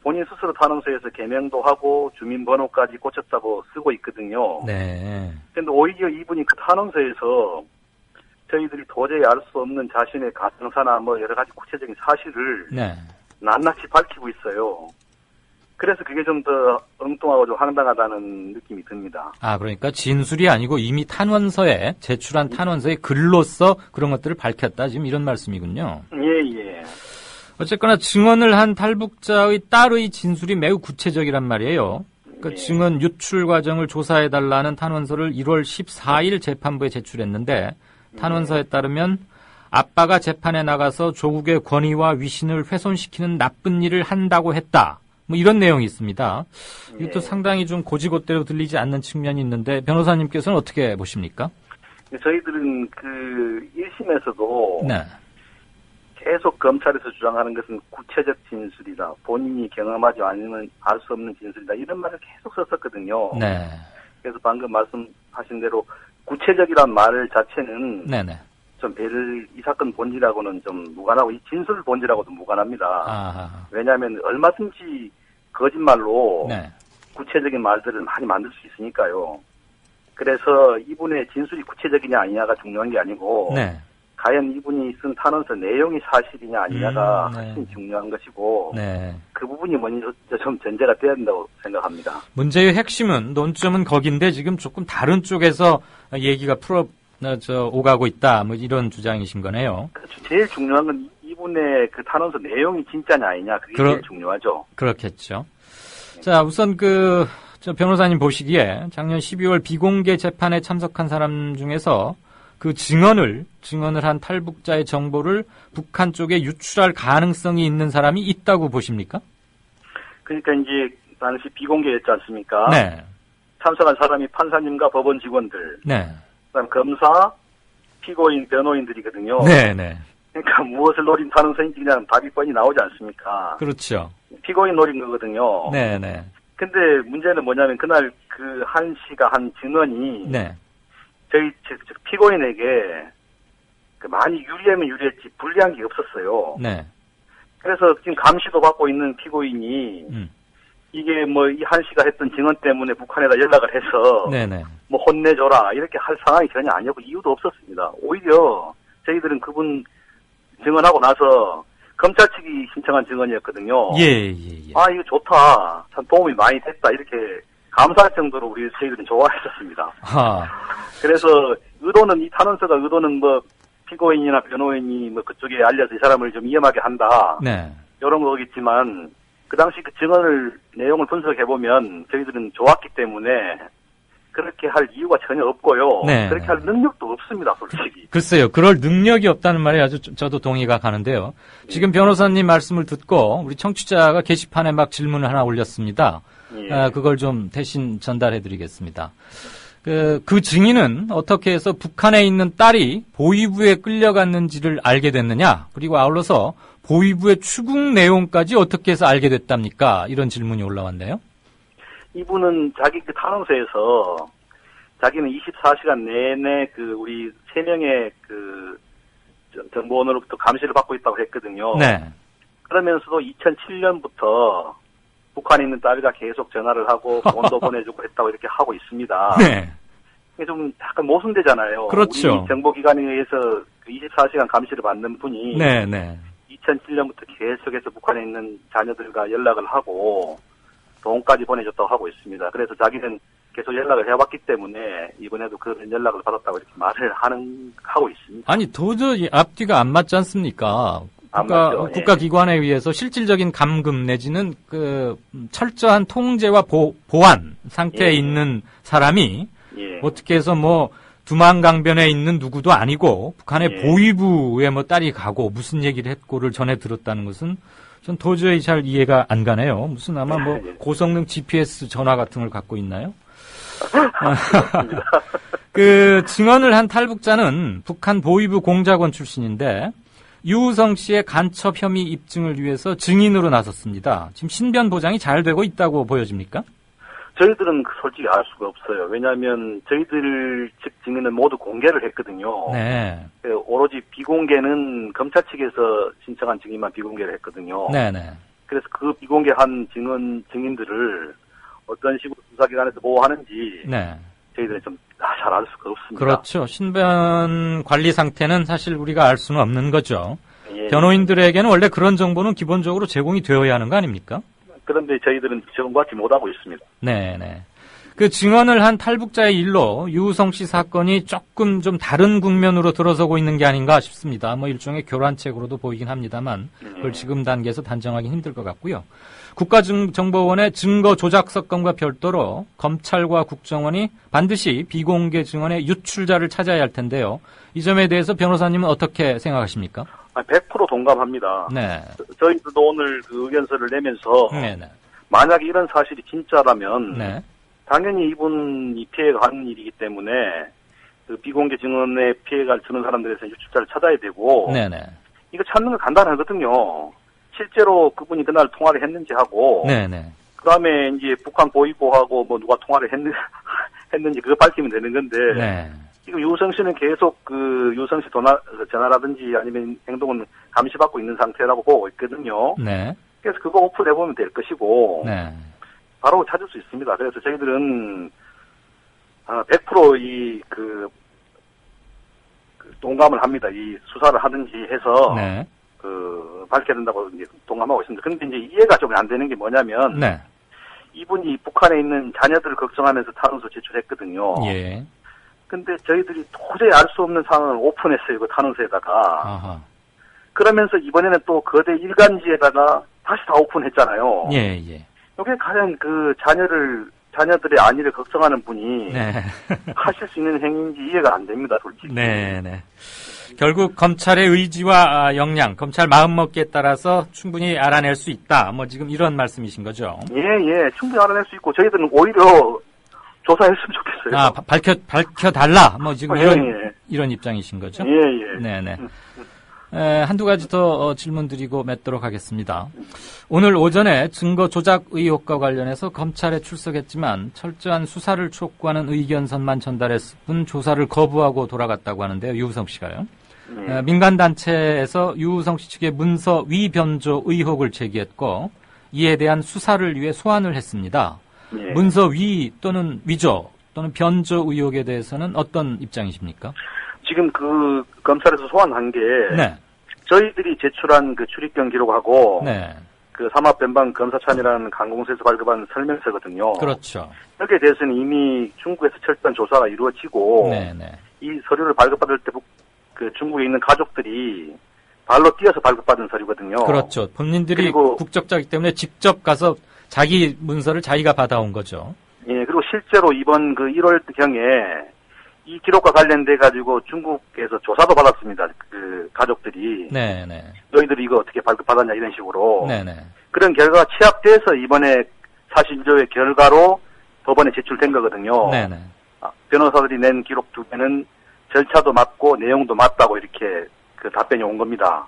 본인 스스로 탄원서에서 개명도 하고 주민번호까지 꽂혔다고 쓰고 있거든요. 네. 근데 오히려 이분이 그 탄원서에서 저희들이 도저히 알 수 없는 자신의 가정사나 여러 가지 구체적인 사실을 네. 낱낱이 밝히고 있어요. 그래서 그게 좀 더 엉뚱하고 좀 황당하다는 느낌이 듭니다. 그러니까 진술이 아니고 이미 제출한 탄원서에 글로써 그런 것들을 밝혔다. 지금 이런 말씀이군요. 예. 어쨌거나 증언을 한 탈북자의 딸의 진술이 매우 구체적이란 말이에요. 그러니까 증언 유출 과정을 조사해달라는 탄원서를 1월 14일 재판부에 제출했는데 탄원서에 따르면 아빠가 재판에 나가서 조국의 권위와 위신을 훼손시키는 나쁜 일을 한다고 했다. 이런 내용이 있습니다. 이것도 상당히 좀 고지고대로 들리지 않는 측면이 있는데 변호사님께서는 어떻게 보십니까? 저희들은 그 1심에서도 네. 계속 검찰에서 주장하는 것은 구체적 진술이다. 본인이 경험하지 않으면 알 수 없는 진술이다. 이런 말을 계속 썼었거든요. 네. 그래서 방금 말씀하신 대로 구체적이란 말 자체는 네네. 좀 이 사건 본질하고는 좀 무관하고 이 진술 본질하고도 무관합니다. 아하. 왜냐하면 얼마든지 거짓말로 네. 구체적인 말들을 많이 만들 수 있으니까요. 그래서 이분의 진술이 구체적이냐 아니냐가 중요한 게 아니고 네. 과연 이분이 쓴 탄원서 내용이 사실이냐 아니냐가 훨씬 중요한 것이고 네. 그 부분이 먼저 좀 전제가 돼야 된다고 생각합니다. 문제의 핵심은 논점은 거긴데 지금 조금 다른 쪽에서 얘기가 오가고 있다. 이런 주장이신 거네요. 그렇죠. 제일 중요한 건 이분의 그 탄원서 내용이 진짜냐 아니냐 그게 제일 중요하죠. 그렇겠죠. 자, 우선 변호사님 보시기에 작년 12월 비공개 재판에 참석한 사람 중에서 그 증언을 한 탈북자의 정보를 북한 쪽에 유출할 가능성이 있는 사람이 있다고 보십니까? 그러니까 이제 당시 비공개였지 않습니까? 네. 참석한 사람이 판사님과 법원 직원들, 네. 그다음 검사, 피고인, 변호인들이거든요. 네. 그러니까 무엇을 노린 탄원서인지 그냥 답이 뻔히 나오지 않습니까? 그렇죠. 피고인 노린 거거든요. 네. 근데 문제는 뭐냐면 그날 그 한 씨가 한 증언이 네. 저희 피고인에게 많이 유리하면 유리했지 불리한 게 없었어요. 네. 그래서 지금 감시도 받고 있는 피고인이 이게 뭐 이 한 씨가 했던 증언 때문에 북한에다 연락을 해서 네네. 뭐 혼내줘라 이렇게 할 상황이 전혀 아니었고 이유도 없었습니다. 오히려 저희들은 그분 증언하고 나서 검찰 측이 신청한 증언이었거든요. 예. 아 이거 좋다. 참 도움이 많이 됐다. 이렇게 감사할 정도로 우리 저희들은 좋아했었습니다. 그래서 의도는 이 탄원서가 의도는 뭐 피고인이나 변호인이 뭐 그쪽에 알려서 이 사람을 좀 위험하게 한다. 네. 이런 거겠지만 그 당시 그 증언을 내용을 분석해 보면 저희들은 좋았기 때문에 그렇게 할 이유가 전혀 없고요. 네. 그렇게 할 능력도 없습니다, 솔직히. 글쎄요, 그럴 능력이 없다는 말에 아주 저도 동의가 가는데요. 지금 변호사님 말씀을 듣고 우리 청취자가 게시판에 막 질문을 하나 올렸습니다. 그걸 좀 대신 전달해드리겠습니다. 그 증인은 어떻게 해서 북한에 있는 딸이 보위부에 끌려갔는지를 알게 됐느냐, 그리고 아울러서 보위부의 추궁 내용까지 어떻게 해서 알게 됐답니까? 이런 질문이 올라왔네요. 이분은 자기 그 탄원서에서 자기는 24시간 내내 그 우리 3명의 그 정보원으로부터 감시를 받고 있다고 했거든요. 네. 그러면서도 2007년부터 북한에 있는 딸과 계속 전화를 하고 돈도 보내주고 했다고 이렇게 하고 있습니다. 네. 이게 좀 약간 모순되잖아요. 그렇죠. 우리 정보기관에 의해서 그 24시간 감시를 받는 분이 네. 2007년부터 계속해서 북한에 있는 자녀들과 연락을 하고 돈까지 보내줬다고 하고 있습니다. 그래서 자기는 계속 연락을 해왔기 때문에 이번에도 그런 연락을 받았다고 이렇게 말을 하고 있습니다. 아니 도저히 앞뒤가 안 맞지 않습니까? 맞죠. 국가기관에 의해서 실질적인 감금 내지는 그 철저한 통제와 보안 상태에 있는 사람이 어떻게 해서 뭐 두만강변에 있는 누구도 아니고 북한의 보위부에 뭐 딸이 가고 무슨 얘기를 했고를 전해 들었다는 것은 전 도저히 잘 이해가 안 가네요. 무슨 아마 뭐 고성능 GPS 전화 같은 걸 갖고 있나요? 그 증언을 한 탈북자는 북한 보위부 공작원 출신인데 유우성 씨의 간첩 혐의 입증을 위해서 증인으로 나섰습니다. 지금 신변 보장이 잘 되고 있다고 보여집니까? 저희들은 솔직히 알 수가 없어요. 왜냐하면 저희들 측 증인은 모두 공개를 했거든요. 네. 오로지 비공개는 검찰 측에서 신청한 증인만 비공개를 했거든요. 네네. 그래서 그 비공개한 증인들을 어떤 식으로 수사기관에서 보호하는지 저희들은 좀 잘 알 수가 없습니다. 그렇죠. 신변 관리 상태는 사실 우리가 알 수는 없는 거죠. 변호인들에게는 원래 그런 정보는 기본적으로 제공이 되어야 하는 거 아닙니까? 그런데 저희들은 제공받지 못하고 있습니다. 네네. 그 증언을 한 탈북자의 일로 유우성 씨 사건이 조금 좀 다른 국면으로 들어서고 있는 게 아닌가 싶습니다. 뭐 일종의 교란책으로도 보이긴 합니다만 그걸 지금 단계에서 단정하기는 힘들 것 같고요. 국가정보원의 증거 조작 사건과 별도로 검찰과 국정원이 반드시 비공개 증언의 유출자를 찾아야 할 텐데요. 이 점에 대해서 변호사님은 어떻게 생각하십니까? 100% 동감합니다. 네. 저희들도 오늘 그 의견서를 내면서 만약에 이런 사실이 진짜라면 당연히 이분이 피해가 가는 일이기 때문에 그 비공개 증언에 피해가 주는 사람들에서 유출자를 찾아야 되고 이거 찾는 건 간단하거든요. 실제로 그분이 그날 통화를 했는지 하고 그다음에 이제 북한 보위부하고 뭐 누가 통화를 했는지 그거 밝히면 되는 건데 지금 유우성 씨는 계속 그 유우성 씨 전화라든지 아니면 행동은 감시받고 있는 상태라고 보고 있거든요. 그래서 그거 오픈해보면 될 것이고 바로 찾을 수 있습니다. 그래서 저희들은 100% 그 동감을 합니다. 이 수사를 하든지 해서 그 밝혀야 된다고 이제 동감하고 있습니다. 그런데 이제 이해가 좀 안 되는 게 뭐냐면 이분이 북한에 있는 자녀들을 걱정하면서 탄원서 제출했거든요. 근데 저희들이 도저히 알 수 없는 상황을 오픈했어요. 그 탄원서에다가. 그러면서 이번에는 또 거대 일간지에다가 다시 다 오픈했잖아요. 이게 과연 그 자녀들의 안위를 걱정하는 분이 하실 수 있는 행위인지 이해가 안 됩니다, 솔직히. 결국 검찰의 의지와 역량, 검찰 마음먹기에 따라서 충분히 알아낼 수 있다. 뭐 지금 이런 말씀이신 거죠? 충분히 알아낼 수 있고 저희들은 오히려 조사했으면 좋겠어요. 밝혀달라. 뭐 지금 이런 입장이신 거죠? 네네. 한두 가지 더 질문 드리고 맺도록 하겠습니다. 오늘 오전에 증거 조작 의혹과 관련해서 검찰에 출석했지만 철저한 수사를 촉구하는 의견선만 전달했을 뿐 조사를 거부하고 돌아갔다고 하는데요. 유우성 씨가요. 민간단체에서 유우성 씨 측의 문서 위변조 의혹을 제기했고 이에 대한 수사를 위해 소환을 했습니다. 문서 위 또는 위조 또는 변조 의혹에 대해서는 어떤 입장이십니까? 지금 그 검찰에서 소환한 게 저희들이 제출한 그 출입경 기록하고 그 삼합변방 검사찬이라는 강공소에서 발급한 설명서거든요. 그렇죠. 여기에 대해서는 이미 중국에서 철저한 조사가 이루어지고 이 서류를 발급받을 때 그 중국에 있는 가족들이 발로 뛰어서 발급받은 서류거든요. 그렇죠. 본인들이 국적자이기 때문에 직접 가서 자기 문서를 자기가 받아온 거죠. 예, 그리고 실제로 이번 그 1월경에 이 기록과 관련돼 가지고 중국에서 조사도 받았습니다. 그 가족들이. 너희들이 이거 어떻게 발급받았냐 이런 식으로. 그런 결과가 취합돼서 이번에 사실조의 결과로 법원에 제출된 거거든요. 변호사들이 낸 기록 두 개는 절차도 맞고 내용도 맞다고 이렇게 그 답변이 온 겁니다.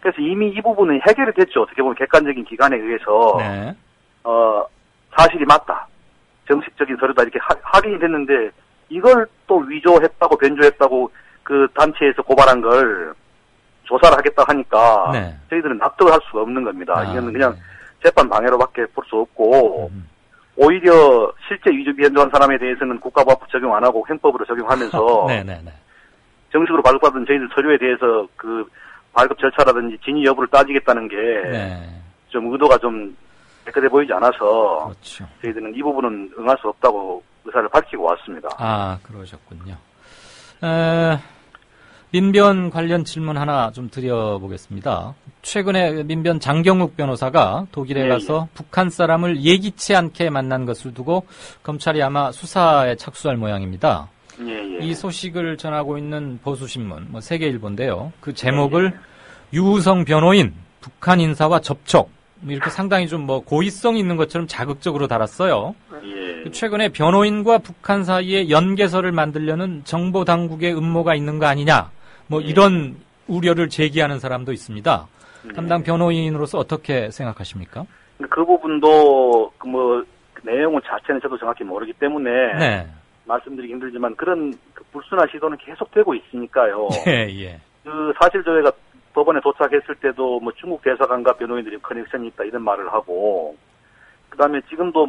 그래서 이미 이 부분은 해결이 됐죠. 어떻게 보면 객관적인 기관에 의해서 사실이 맞다. 정식적인 서류다 이렇게 확인이 됐는데 이걸 또 위조했다고 변조했다고 그 단체에서 고발한 걸 조사를 하겠다 하니까 저희들은 납득을 할 수가 없는 겁니다. 이거는 그냥 재판 방해로밖에 볼 수 없고 오히려 실제 위조 변조한 사람에 대해서는 국가보안법 적용 안 하고 행법으로 적용하면서 정식으로 발급받은 저희들 서류에 대해서 그 발급 절차라든지 진위 여부를 따지겠다는 게 좀 의도가 좀 깨끗해 보이지 않아서 저희들은 이 부분은 응할 수 없다고 의사를 밝히고 왔습니다. 아, 그러셨군요. 민변 관련 질문 하나 좀 드려보겠습니다. 최근에 민변 장경욱 변호사가 독일에 가서 북한 사람을 예기치 않게 만난 것을 두고 검찰이 아마 수사에 착수할 모양입니다. 이 소식을 전하고 있는 보수신문, 세계일보인데요. 그 제목을 유우성 변호인, 북한 인사와 접촉, 이렇게 상당히 좀 고의성 있는 것처럼 자극적으로 달았어요. 최근에 변호인과 북한 사이에 연계설을 만들려는 정보 당국의 음모가 있는 거 아니냐, 이런 우려를 제기하는 사람도 있습니다. 담당 변호인으로서 어떻게 생각하십니까? 그 부분도 내용을 자체는 저도 정확히 모르기 때문에 말씀드리기 힘들지만 그런 불순한 시도는 계속되고 있으니까요. 그 사실조회가 법원에 도착했을 때도 중국 대사관과 변호인들이 커넥션이 있다 이런 말을 하고 그다음에 지금도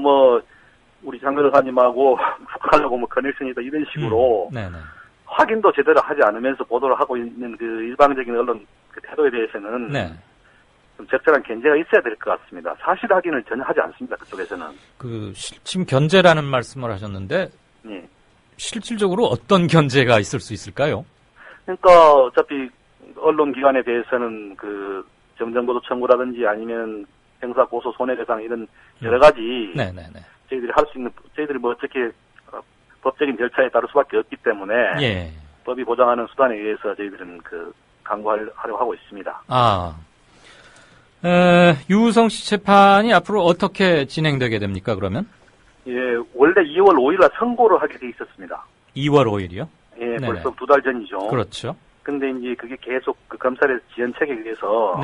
우리 장 변호사님하고 북한하고 커넥션이 있다 이런 식으로 확인도 제대로 하지 않으면서 보도를 하고 있는 그 일방적인 언론 그 태도에 대해서는 좀 적절한 견제가 있어야 될 것 같습니다. 사실 확인을 전혀 하지 않습니다. 그쪽에서는. 지금 견제라는 말씀을 하셨는데 실질적으로 어떤 견제가 있을 수 있을까요? 그러니까 어차피 언론기관에 대해서는 그 정정보도 청구라든지 아니면 형사 고소 손해배상 이런 여러 가지 저희들이 할 수 있는 저희들이 어떻게 법적인 절차에 따를 수밖에 없기 때문에 법이 보장하는 수단에 의해서 저희들은 강구하려고 하고 있습니다. 유우성 씨 재판이 앞으로 어떻게 진행되게 됩니까? 그러면? 원래 2월 5일날 선고를 하게 돼 있었습니다. 2월 5일이요? 벌써 2달 전이죠. 그렇죠. 근데 이제 그게 계속 그 검찰의 지연책에 의해서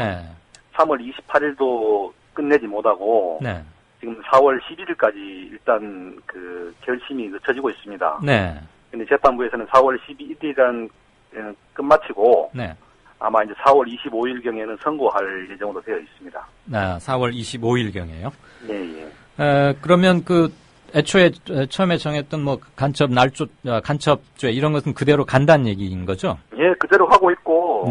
3월 28일도 끝내지 못하고 지금 4월 11일까지 일단 그 결심이 늦춰지고 있습니다. 근데 재판부에서는 4월 12일이란 끝마치고 아마 이제 4월 25일경에는 선고할 예정으로 되어 있습니다. 4월 25일경에요? 그러면 애초에 처음에 정했던 간첩죄 이런 것은 그대로 간다는 얘기인 거죠? 그대로 하고 있고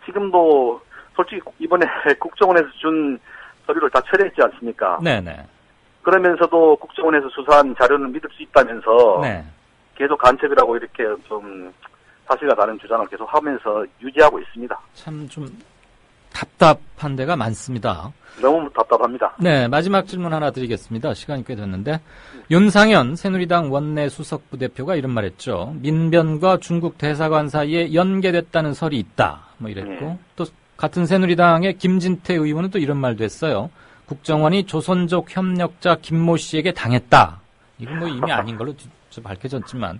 지금도 솔직히 이번에 국정원에서 준 서류를 다 철회했지 않습니까? 그러면서도 국정원에서 수사한 자료는 믿을 수 있다면서 계속 간첩이라고 이렇게 좀 사실과 다른 주장을 계속 하면서 유지하고 있습니다. 참 좀 답답한 데가 많습니다. 너무 답답합니다. 마지막 질문 하나 드리겠습니다. 시간이 꽤 됐는데 윤상현 새누리당 원내 수석부 대표가 이런 말 했죠. 민변과 중국 대사관 사이에 연계됐다는 설이 있다. 이랬고 또 같은 새누리당의 김진태 의원은 또 이런 말도 했어요. 국정원이 조선족 협력자 김모 씨에게 당했다. 이건 이미 아닌 걸로 밝혀졌지만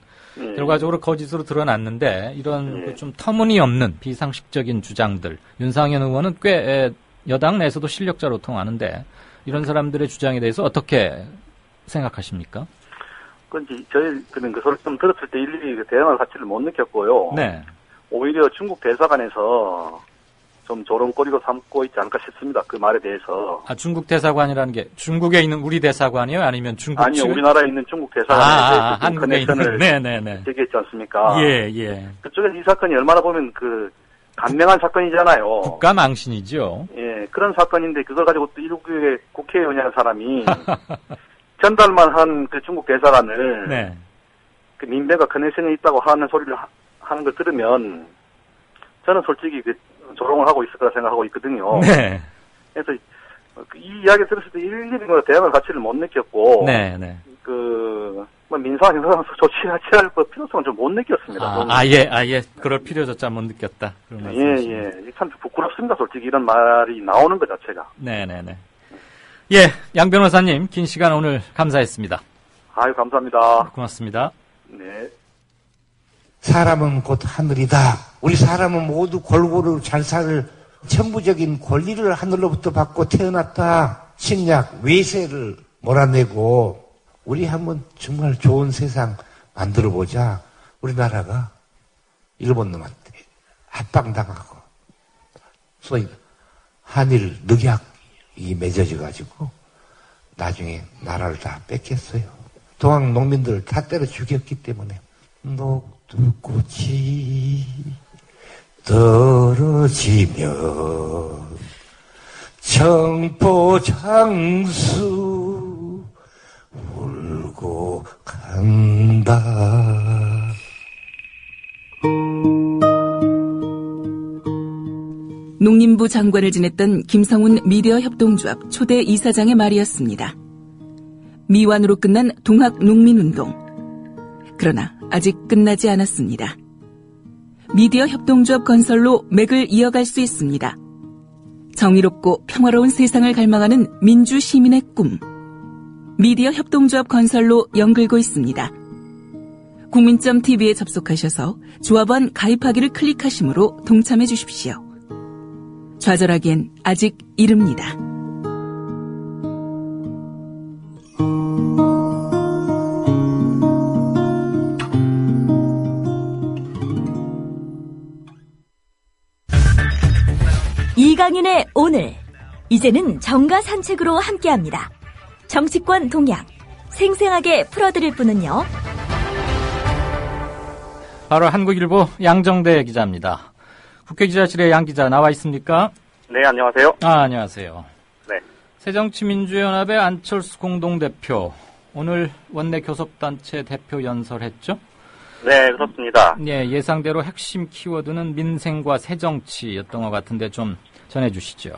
결과적으로 거짓으로 드러났는데 이런 좀 터무니없는 비상식적인 주장들 윤상현 의원은 꽤 여당 내에서도 실력자로 통하는데 이런 사람들의 주장에 대해서 어떻게 생각하십니까? 저희는 그 소리 좀 들었을 때 일일이 대응할 가치를 못 느꼈고요. 오히려 중국 대사관에서 좀 조롱거리로 삼고 있지 않을까 싶습니다. 그 말에 대해서. 아, 중국 대사관이라는 게 중국에 있는 우리 대사관이요? 아니면 중국 아니요, 우리나라에 있는 중국 대사관에 대해서 한국에 있는 네네네. 얘기했지 않습니까? 예. 그쪽에서 이 사건이 얼마나 보면 간명한 사건이잖아요. 국가 망신이죠. 예, 그런 사건인데 그걸 가지고 또 일국의 국회의원이라는 사람이 전달만 한 그 중국 대사관을 네. 그 민배가 컨넥션이 있다고 하는 소리를 하는 걸 들으면 저는 솔직히 조롱을 하고 있을 거라 생각하고 있거든요. 네. 그래서 이 이야기 들었을 때 일일이 대응할 가치를 못 느꼈고, 네. 민사 행사 조치할 필요성은 좀 못 느꼈습니다. 아예 그럴 필요조차 못 느꼈다. 예. 참 부끄럽습니다. 솔직히 이런 말이 나오는 것 자체가. 네네네. 예, 양 변호사님 긴 시간 오늘 감사했습니다. 아유, 감사합니다. 고맙습니다. 네. 사람은 곧 하늘이다. 우리 사람은 모두 골고루 잘 살 천부적인 권리를 하늘로부터 받고 태어났다. 식약, 외세를 몰아내고 우리 한번 정말 좋은 세상 만들어보자. 우리나라가 일본 놈한테 합방당하고 소위 한일 늑약이 맺어져가지고 나중에 나라를 다 뺏겼어요. 동학 농민들을 다 때려 죽였기 때문에 녹두꽃이 떨어지며 청포장수 울고 간다. 농림부 장관을 지냈던 김성훈 미디어 협동조합 초대 이사장의 말이었습니다. 미완으로 끝난 동학 농민운동. 그러나 아직 끝나지 않았습니다. 미디어 협동조합 건설로 맥을 이어갈 수 있습니다. 정의롭고 평화로운 세상을 갈망하는 민주 시민의 꿈. 미디어 협동조합 건설로 연글고 있습니다. 국민점TV에 접속하셔서 조합원 가입하기를 클릭하심으로 동참해 주십시오. 좌절하기엔 아직 이릅니다. 이강윤의 오늘. 이제는 정가 산책으로 함께합니다. 정치권 동향 생생하게 풀어드릴 분은요. 바로 한국일보 양정대 기자입니다. 국회기자실에 양 기자 나와 있습니까? 네, 안녕하세요. 안녕하세요. 네. 새정치민주연합의 안철수 공동대표, 오늘 원내 교섭단체 대표 연설했죠? 네, 그렇습니다. 예, 예상대로 핵심 키워드는 민생과 새정치였던 것 같은데 좀 전해주시죠.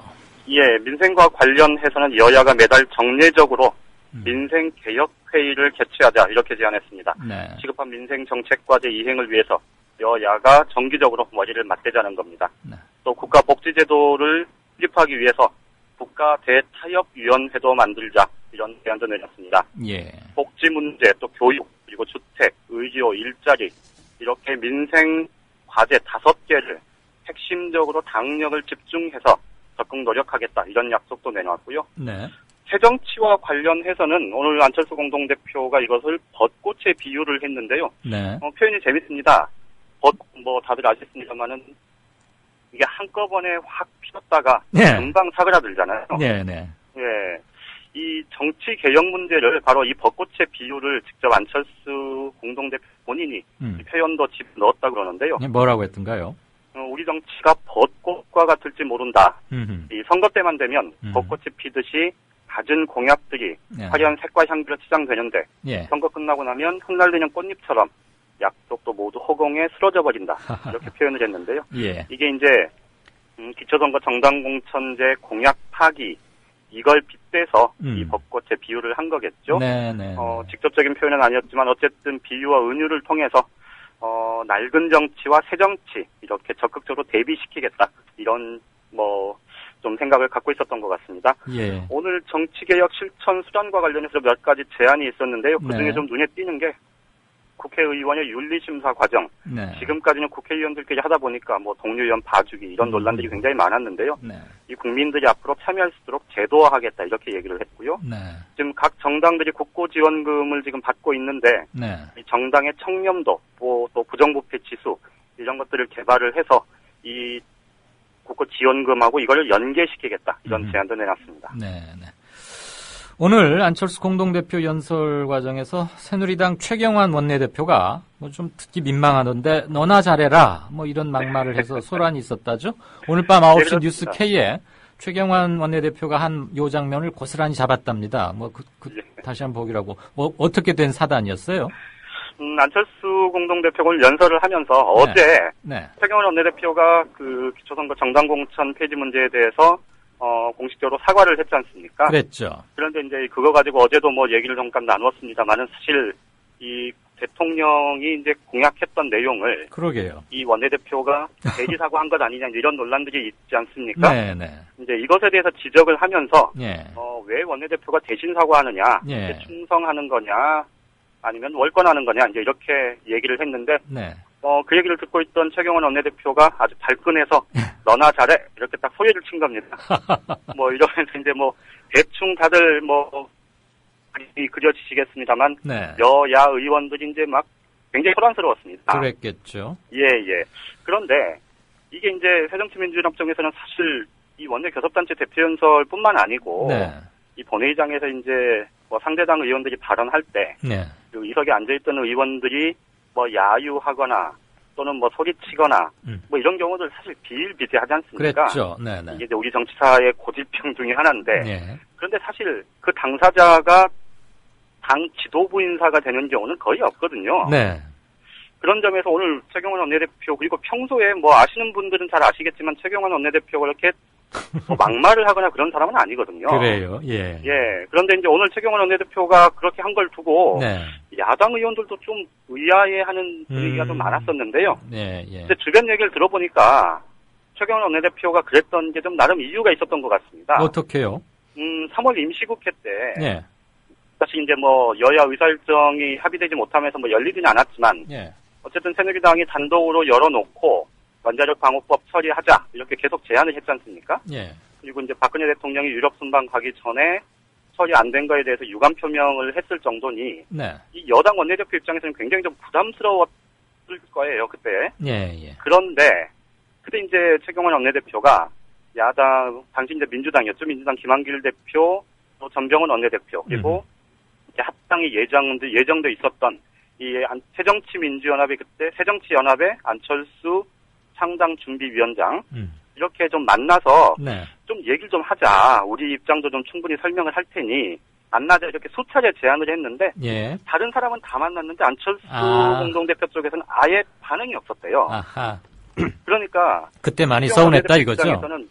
예, 민생과 관련해서는 여야가 매달 정례적으로 민생개혁회의를 개최하자 이렇게 제안했습니다. 네. 시급한 민생정책과제 이행을 위해서 여야가 정기적으로 머리를 맞대자는 겁니다. 네. 또 국가복지제도를 수립하기 위해서 국가대타협위원회도 만들자 이런 제안도 내렸습니다. 예. 복지 문제, 또 교육, 그리고 주택, 의료, 일자리 이렇게 민생 과제 5개를 핵심적으로 당력을 집중해서 적극 노력하겠다 이런 약속도 내놨고요. 네. 새정치와 관련해서는 오늘 안철수 공동대표가 이것을 벚꽃에 비유를 했는데요. 네. 표현이 재밌습니다. 다들 아시겠습니다만은 이게 한꺼번에 확 피었다가 네. 금방 사그라들잖아요. 네, 네. 예. 이 정치 개혁 문제를 바로 이 벚꽃의 비유를 직접 안철수 공동대표 본인이 이 표현도 집어넣었다고 그러는데요. 뭐라고 했던가요? 우리 정치가 벚꽃과 같을지 모른다. 이 선거 때만 되면 벚꽃이 피듯이 갖은 공약들이 예. 화려한 색과 향기로 치장되는데 예. 선거 끝나고 나면 흩날리는 꽃잎처럼 약속도 모두 허공에 쓰러져 버린다. 이렇게 표현을 했는데요. 예. 이게 이제 기초선거 정당공천제 공약 파기 이걸 빗대서 이 벚꽃의 비유를 한 거겠죠. 네네. 직접적인 표현은 아니었지만 어쨌든 비유와 은유를 통해서 낡은 정치와 새 정치 이렇게 적극적으로 대비시키겠다 이런 좀 생각을 갖고 있었던 것 같습니다. 예. 오늘 정치개혁 실천 수단과 관련해서 몇 가지 제안이 있었는데요. 그중에 네. 좀 눈에 띄는 게 국회의원의 윤리심사 과정. 네. 지금까지는 국회의원들끼리 하다 보니까 동료의원 봐주기 이런 논란들이 굉장히 많았는데요. 네. 이 국민들이 앞으로 참여할 수 있도록 제도화하겠다 이렇게 얘기를 했고요. 네. 지금 각 정당들이 국고지원금을 지금 받고 있는데 네. 이 정당의 청렴도 또 부정부패 지수 이런 것들을 개발을 해서 이 국고 지원금하고 이걸 연계시키겠다 이런 제안도 내놨습니다. 네. 오늘 안철수 공동대표 연설 과정에서 새누리당 최경환 원내대표가 뭐 좀 듣기 민망하던데 너나 잘해라 뭐 이런 막말을 해서 소란이 있었다죠. 오늘 밤 9시 뉴스 K에 최경환 원내대표가 한 요 장면을 고스란히 잡았답니다. 다시 한번 보기라고. 어떻게 된 사단이었어요? 안철수 공동대표가 오늘 연설을 하면서 어제 최경환 원내대표가 그 기초선거 정당공천 폐지 문제에 대해서 공식적으로 사과를 했지 않습니까? 그랬죠. 그런데 이제 그거 가지고 어제도 뭐 얘기를 잠깐 나누었습니다만은 사실 이 대통령이 이제 공약했던 내용을 그러게요. 이 원내대표가 대리 사과한 것 아니냐 이런 논란들이 있지 않습니까? 네네. 이제 이것에 대해서 지적을 하면서 예. 왜 원내대표가 대신 사과하느냐, 예. 충성하는 거냐, 아니면 월권하는 거냐 이제 이렇게 얘기를 했는데 네. 그 얘기를 듣고 있던 최경환 원내대표가 아주 발끈해서 너나 잘해 이렇게 딱 소리를 친 겁니다. 뭐 이러면서 이제 뭐 대충 다들 뭐 그려지시겠습니다만 여야 의원들이 이제 막 굉장히 소란스러웠습니다. 그랬겠죠. 예. 그런데 이게 이제 새정치민주연합 쪽에서는 사실 이 원내 교섭단체 대표 연설뿐만 아니고 이 본회의장에서 이제 뭐 상대당 의원들이 발언할 때 그리고 이석에 앉아있던 의원들이 뭐 야유하거나 또는 뭐 소리치거나 뭐 이런 경우들 사실 비일비재하지 않습니까? 그랬죠. 네네. 이게 이제 우리 정치사의 고질병 중에 하나인데 그런데 사실 그 당사자가 당 지도부 인사가 되는 경우는 거의 없거든요. 네. 그런 점에서 오늘 최경환 원내대표 그리고 평소에 뭐 아시는 분들은 잘 아시겠지만 최경환 원내대표가 이렇게 뭐 막말을 하거나 그런 사람은 아니거든요. 그래요. 예. 그런데 이제 오늘 최경환 원내대표가 그렇게 한 걸 두고 야당 의원들도 좀 의아해하는 분위기가 좀 많았었는데요. 근데 주변 얘기를 들어보니까 최경환 원내대표가 그랬던 게 좀 나름 이유가 있었던 것 같습니다. 어떻게요? 3월 임시국회 때 사실 이제 뭐 여야 의사일정이 합의되지 못하면서 뭐 열리지는 않았지만 어쨌든 새누리당이 단독으로 열어놓고 원자력 방호법 처리하자 이렇게 계속 제안을 했지 않습니까? 그리고 이제 박근혜 대통령이 유럽 순방 가기 전에 처리 안 된 거에 대해서 유감 표명을 했을 정도니 이 여당 원내대표 입장에서는 굉장히 좀 부담스러웠을 거예요 그때. 그런데 그때 이제 최경환 원내대표가 야당 당시 이제 민주당이었죠. 민주당 김한길 대표, 또 전병헌 원내대표 그리고 이제 합당이 예정돼 있었던 이 새정치민주연합이 그때 새정치연합의 안철수 창당준비위원장 이렇게 좀 만나서 좀 얘기를 좀 하자. 우리 입장도 좀 충분히 설명을 할 테니 만나자 이렇게 수차례 제안을 했는데 다른 사람은 다 만났는데 안철수 공동대표 쪽에서는 아예 반응이 없었대요. 그러니까 그때 많이 서운했다 이거죠? 입장에서는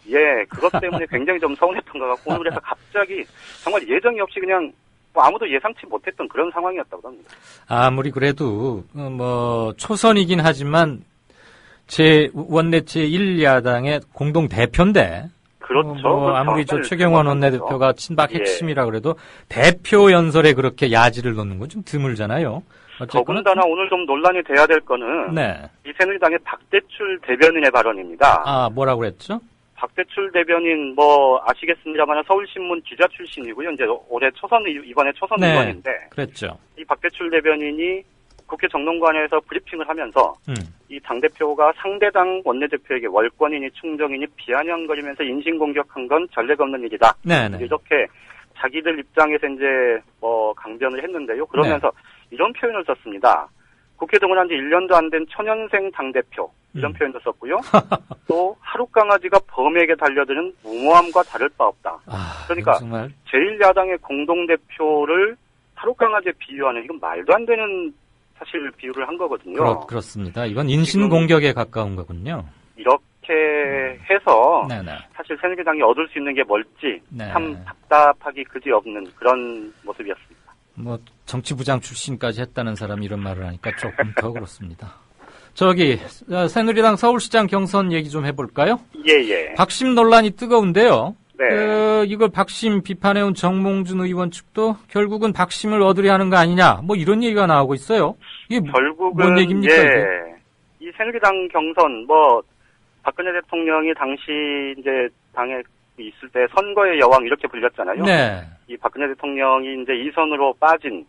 그것 때문에 굉장히 좀 서운했던 것 같고 오늘 그래서 갑자기 정말 예정이 없이 그냥 뭐 아무도 예상치 못했던 그런 상황이었다고 합니다. 아무리 그래도 뭐 초선이긴 하지만 원내 제1야당의 공동 대표인데. 그렇죠. 아무리 최경환 원내대표가 친박 핵심이라 그래도 대표 연설에 그렇게 야지를 넣는 건 좀 드물잖아요. 더군다나 오늘 좀 논란이 돼야 될 거는 이 새누리당의 박대출 대변인의 발언입니다. 뭐라고 그랬죠? 박대출 대변인 뭐 아시겠습니다만 서울신문 기자 출신이고요. 이제 올해 이번에 초선 의원인데. 그랬죠. 이 박대출 대변인이 국회 정론관에서 브리핑을 하면서 이 당대표가 상대당 원내대표에게 월권이니 충정이니 비아냥거리면서 인신공격한 건 전례가 없는 일이다. 이렇게 자기들 입장에서 이제 뭐 강변을 했는데요. 그러면서 이런 표현을 썼습니다. 국회 등원한 지 1년도 안 된 초년생 당대표 이런 표현도 썼고요. 또 하룻강아지가 범에게 달려드는 무모함과 다를 바 없다. 그러니까 제1야당의 공동대표를 하룻강아지에 비유하는 이건 말도 안 되는 사실 비유를 한 거거든요. 그렇습니다. 이건 인신공격에 가까운 거군요. 이렇게 해서 사실 새누리당이 얻을 수 있는 게 뭘지 참 답답하기 그지없는 그런 모습이었습니다. 뭐 정치부장 출신까지 했다는 사람이 이런 말을 하니까 조금 더 그렇습니다. 새누리당 서울시장 경선 얘기 좀 해볼까요? 박심 논란이 뜨거운데요. 이걸 박심 비판해온 정몽준 의원 측도 결국은 박심을 얻으려 하는 거 아니냐, 뭐 이런 얘기가 나오고 있어요. 이게 결국은 뭔 얘기입니까? 이 새누리당 경선 뭐 박근혜 대통령이 당시 이제 당에 있을 때 선거의 여왕 이렇게 불렸잖아요. 이 박근혜 대통령이 이제 2선으로 빠진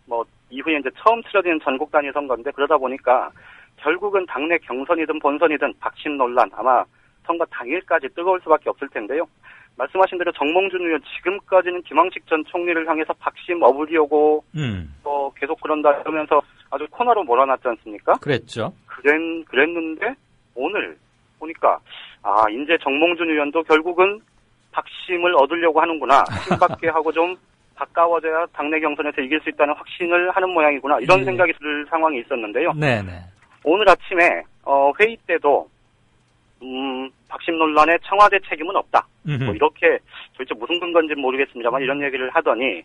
뭐 이후에 이제 처음 치러지는 전국 단위 선거인데 그러다 보니까 결국은 당내 경선이든 본선이든 박심 논란 아마 선거 당일까지 뜨거울 수밖에 없을 텐데요. 말씀하신 대로 정몽준 의원 지금까지는 김황식 전 총리를 향해서 박심 업으려고 또 계속 그런다 이러면서 아주 코너로 몰아놨지 않습니까? 그랬죠. 그랬는데 오늘 보니까 이제 정몽준 의원도 결국은 박심을 얻으려고 하는구나. 힘받게 하고 좀 가까워져야 당내 경선에서 이길 수 있다는 확신을 하는 모양이구나. 이런 생각이 들 상황이 있었는데요. 네네. 오늘 아침에 회의 때도 박심 논란에 청와대 책임은 없다. 뭐 이렇게 도대체 무슨 근거인지는 모르겠습니다만 이런 얘기를 하더니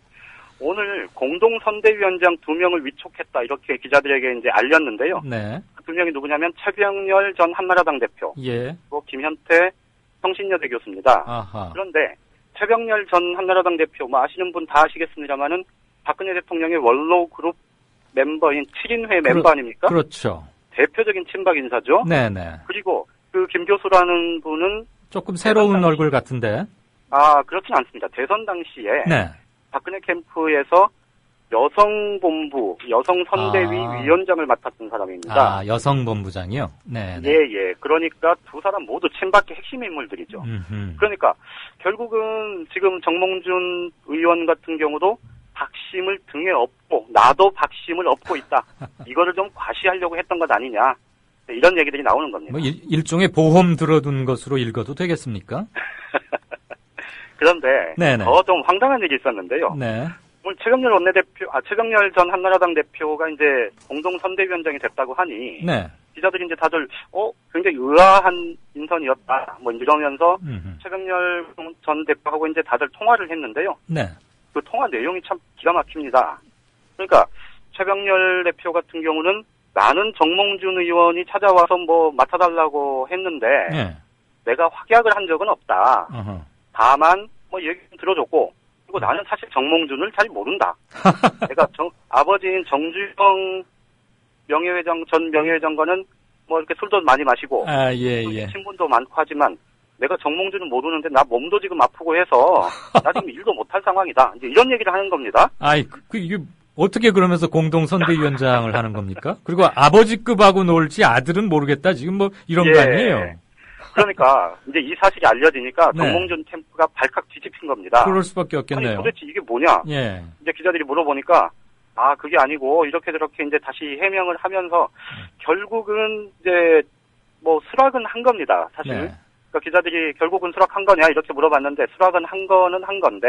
오늘 공동선대위원장 2명을 위촉했다. 이렇게 기자들에게 이제 알렸는데요. 네. 그 2명이 누구냐면 최병렬 전 한나라당 대표, 그리고 김현태 성신여대 교수입니다. 아하. 그런데 최병렬 전 한나라당 대표, 아시는 분 다 아시겠습니다만은 박근혜 대통령의 원로 그룹 멤버인 7인회 멤버 아닙니까? 그렇죠. 대표적인 친박 인사죠. 네네. 그리고 그 김 교수라는 분은 조금 새로운 얼굴 같은데. 그렇진 않습니다. 대선 당시에 네. 박근혜 캠프에서 여성본부, 여성선대위 위원장을 맡았던 사람입니다. 여성본부장이요? 네. 예. 그러니까 두 사람 모두 친박계 핵심 인물들이죠. 그러니까 결국은 지금 정몽준 의원 같은 경우도 박심을 등에 업고 나도 박심을 업고 있다. 이거를 좀 과시하려고 했던 것 아니냐. 이런 얘기들이 나오는 겁니다. 뭐 일종의 보험 들어둔 것으로 읽어도 되겠습니까? 그런데 네네. 더 좀 황당한 일이 있었는데요. 네. 오늘 최병렬 전 한나라당 대표가 이제 공동선대위원장이 됐다고 하니 네. 기자들이 이제 다들 굉장히 의아한 인선이었다. 뭐 이러면서 최병렬 전 대표하고 이제 다들 통화를 했는데요. 네. 그 통화 내용이 참 기가 막힙니다. 그러니까 최병렬 대표 같은 경우는 나는 정몽준 의원이 찾아와서 뭐 맡아달라고 했는데 내가 확약을 한 적은 없다. 다만 뭐 얘기 좀 들어줬고 그리고 나는 사실 정몽준을 잘 모른다. 내가 아버지인 정주영 전 명예회장과는 뭐 이렇게 술도 많이 마시고 친분도 많고 하지만 내가 정몽준은 모르는데 나 몸도 지금 아프고 해서 나 지금 일도 못할 상황이다. 이제 이런 얘기를 하는 겁니다. 이게 어떻게 그러면서 공동선대위원장을 하는 겁니까? 그리고 아버지급하고 놀지 아들은 모르겠다. 지금 뭐 이런 거 아니에요? 그러니까 이제 이 사실이 알려지니까 정몽준 캠프가 발칵 뒤집힌 겁니다. 그럴 수밖에 없겠네요. 아니, 도대체 이게 뭐냐? 이제 기자들이 물어보니까 그게 아니고 이렇게 저렇게 이제 다시 해명을 하면서 결국은 이제 뭐 수락은 한 겁니다. 사실. 그러니까 기자들이 결국은 수락한 거냐 이렇게 물어봤는데 수락은 한 거는 한 건데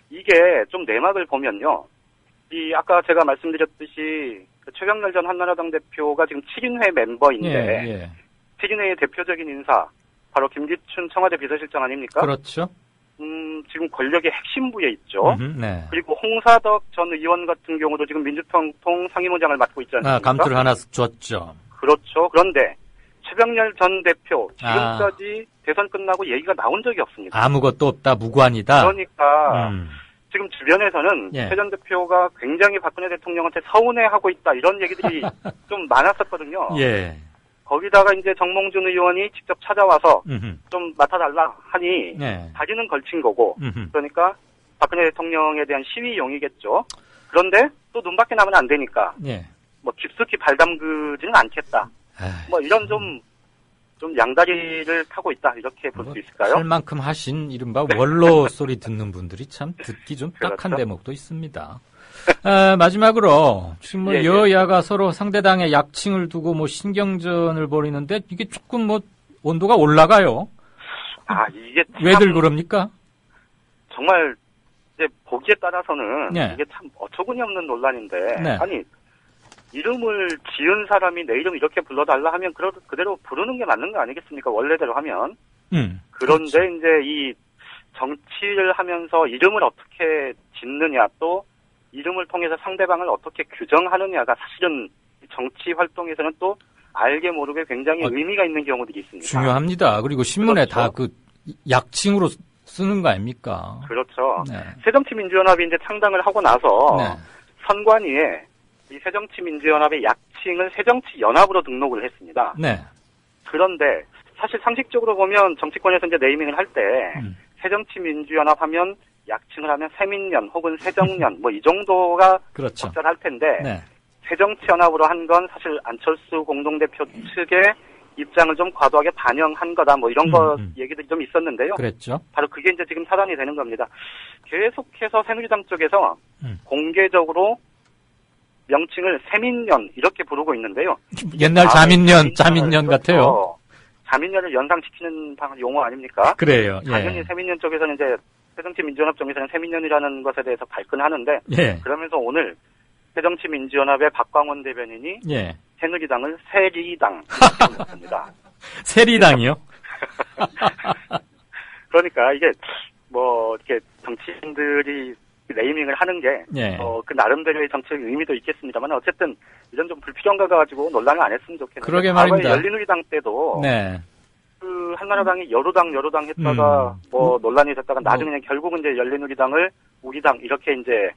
이게 좀 내막을 보면요. 아까 제가 말씀드렸듯이 최병렬 전 한나라당 대표가 지금 7인회 멤버인데 7인회의 대표적인 인사 바로 김기춘 청와대 비서실장 아닙니까? 그렇죠. 지금 권력의 핵심부에 있죠. 그리고 홍사덕 전 의원 같은 경우도 지금 민주평통 상임의장을 맡고 있지 않습니까? 감투를 하나 줬죠. 그렇죠. 그런데 최병렬 전 대표 지금까지 대선 끝나고 얘기가 나온 적이 없습니다. 아무것도 없다. 무관이다. 그러니까 지금 주변에서는 최 전 대표가 굉장히 박근혜 대통령한테 서운해하고 있다. 이런 얘기들이 좀 많았었거든요. 거기다가 이제 정몽준 의원이 직접 찾아와서 좀 맡아달라 하니 다리는 걸친 거고 그러니까 박근혜 대통령에 대한 시위용이겠죠. 그런데 또 눈밖에 나면 안 되니까 뭐 깊숙이 발 담그지는 않겠다. 뭐 이런 좀 양다리를 타고 있다 이렇게 볼 수 있을까요? 할 만큼 하신 이른바 원로 소리 듣는 분들이 참 듣기 좀 딱한 대목도 있습니다. 마지막으로 지금 뭐 여야가 서로 상대당의 약칭을 두고 뭐 신경전을 벌이는데 이게 조금 뭐 온도가 올라가요. 이게 왜들 그럽니까? 정말 이제 보기에 따라서는 이게 참 어처구니 없는 논란인데 아니 이름을 지은 사람이 내 이름 이렇게 불러달라 하면 그대로 부르는 게 맞는 거 아니겠습니까? 원래대로 하면. 그런데 그렇지. 이제 이 정치를 하면서 이름을 어떻게 짓느냐 또 이름을 통해서 상대방을 어떻게 규정하느냐가 사실은 정치 활동에서는 또 알게 모르게 굉장히 의미가 있는 경우들이 있습니다. 중요합니다. 그리고 신문에 다 그 약칭으로 쓰는 거 아닙니까? 그렇죠. 새정치민주연합이 이제 창당을 하고 나서 선관위에 이 새정치민주연합의 약칭을 새정치연합으로 등록을 했습니다. 그런데 사실 상식적으로 보면 정치권에서 이제 네이밍을 할 때 새정치민주연합 하면 약칭을 하면 새민연 혹은 새정연 뭐 이 정도가 적절할 텐데 새정치연합으로 한 건 사실 안철수 공동대표 측의 입장을 좀 과도하게 반영한 거다, 뭐 이런 거 얘기들이 좀 있었는데요. 그랬죠. 바로 그게 이제 지금 사단이 되는 겁니다. 계속해서 새누리당 쪽에서 공개적으로 명칭을 새민연 이렇게 부르고 있는데요. 옛날 자민련 같아요. 자민련을 연상시키는 용어 아닙니까? 그래요. 예. 당연히 새민연 쪽에서는 이제 새정치민주연합 쪽에서는 새민연이라는 것에 대해서 발끈하는데 예. 그러면서 오늘 새정치민주연합의 박광원 대변인이 예. 새누리당을 새리당 했습니다. 새리당이요? 그러니까 이게 뭐 이렇게 정치인들이 네이밍을 하는 게 예. 그 나름대로의 정치적 의미도 있겠습니다만 어쨌든 이런 좀 불필요한 거 가지고 논란을 안 했으면 좋겠는데. 그러게 말입니다. 열린우리당 때도 네. 그 한나라당이 여로당 했다가 뭐 논란이 됐다가 나중에 는 결국은 이제 열린우리당을 우리당 이렇게 이제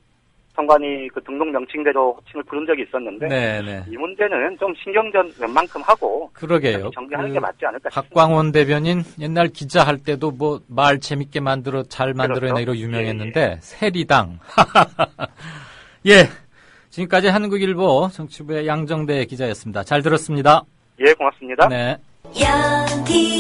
선관위 그 등록 명칭대로 호칭을 부른 적이 있었는데 네네. 이 문제는 좀 신경전 웬만큼 하고 그러게요. 정리하는 게 맞지 않을까 싶습니다. 박광원 대변인 옛날 기자 할 때도 뭐 말 재밌게 잘 만들어내기로 그렇죠? 유명했는데 예. 새리당. 예. 지금까지 한국일보 정치부의 양정대 기자였습니다. 잘 들었습니다. 예, 고맙습니다. 네. 여기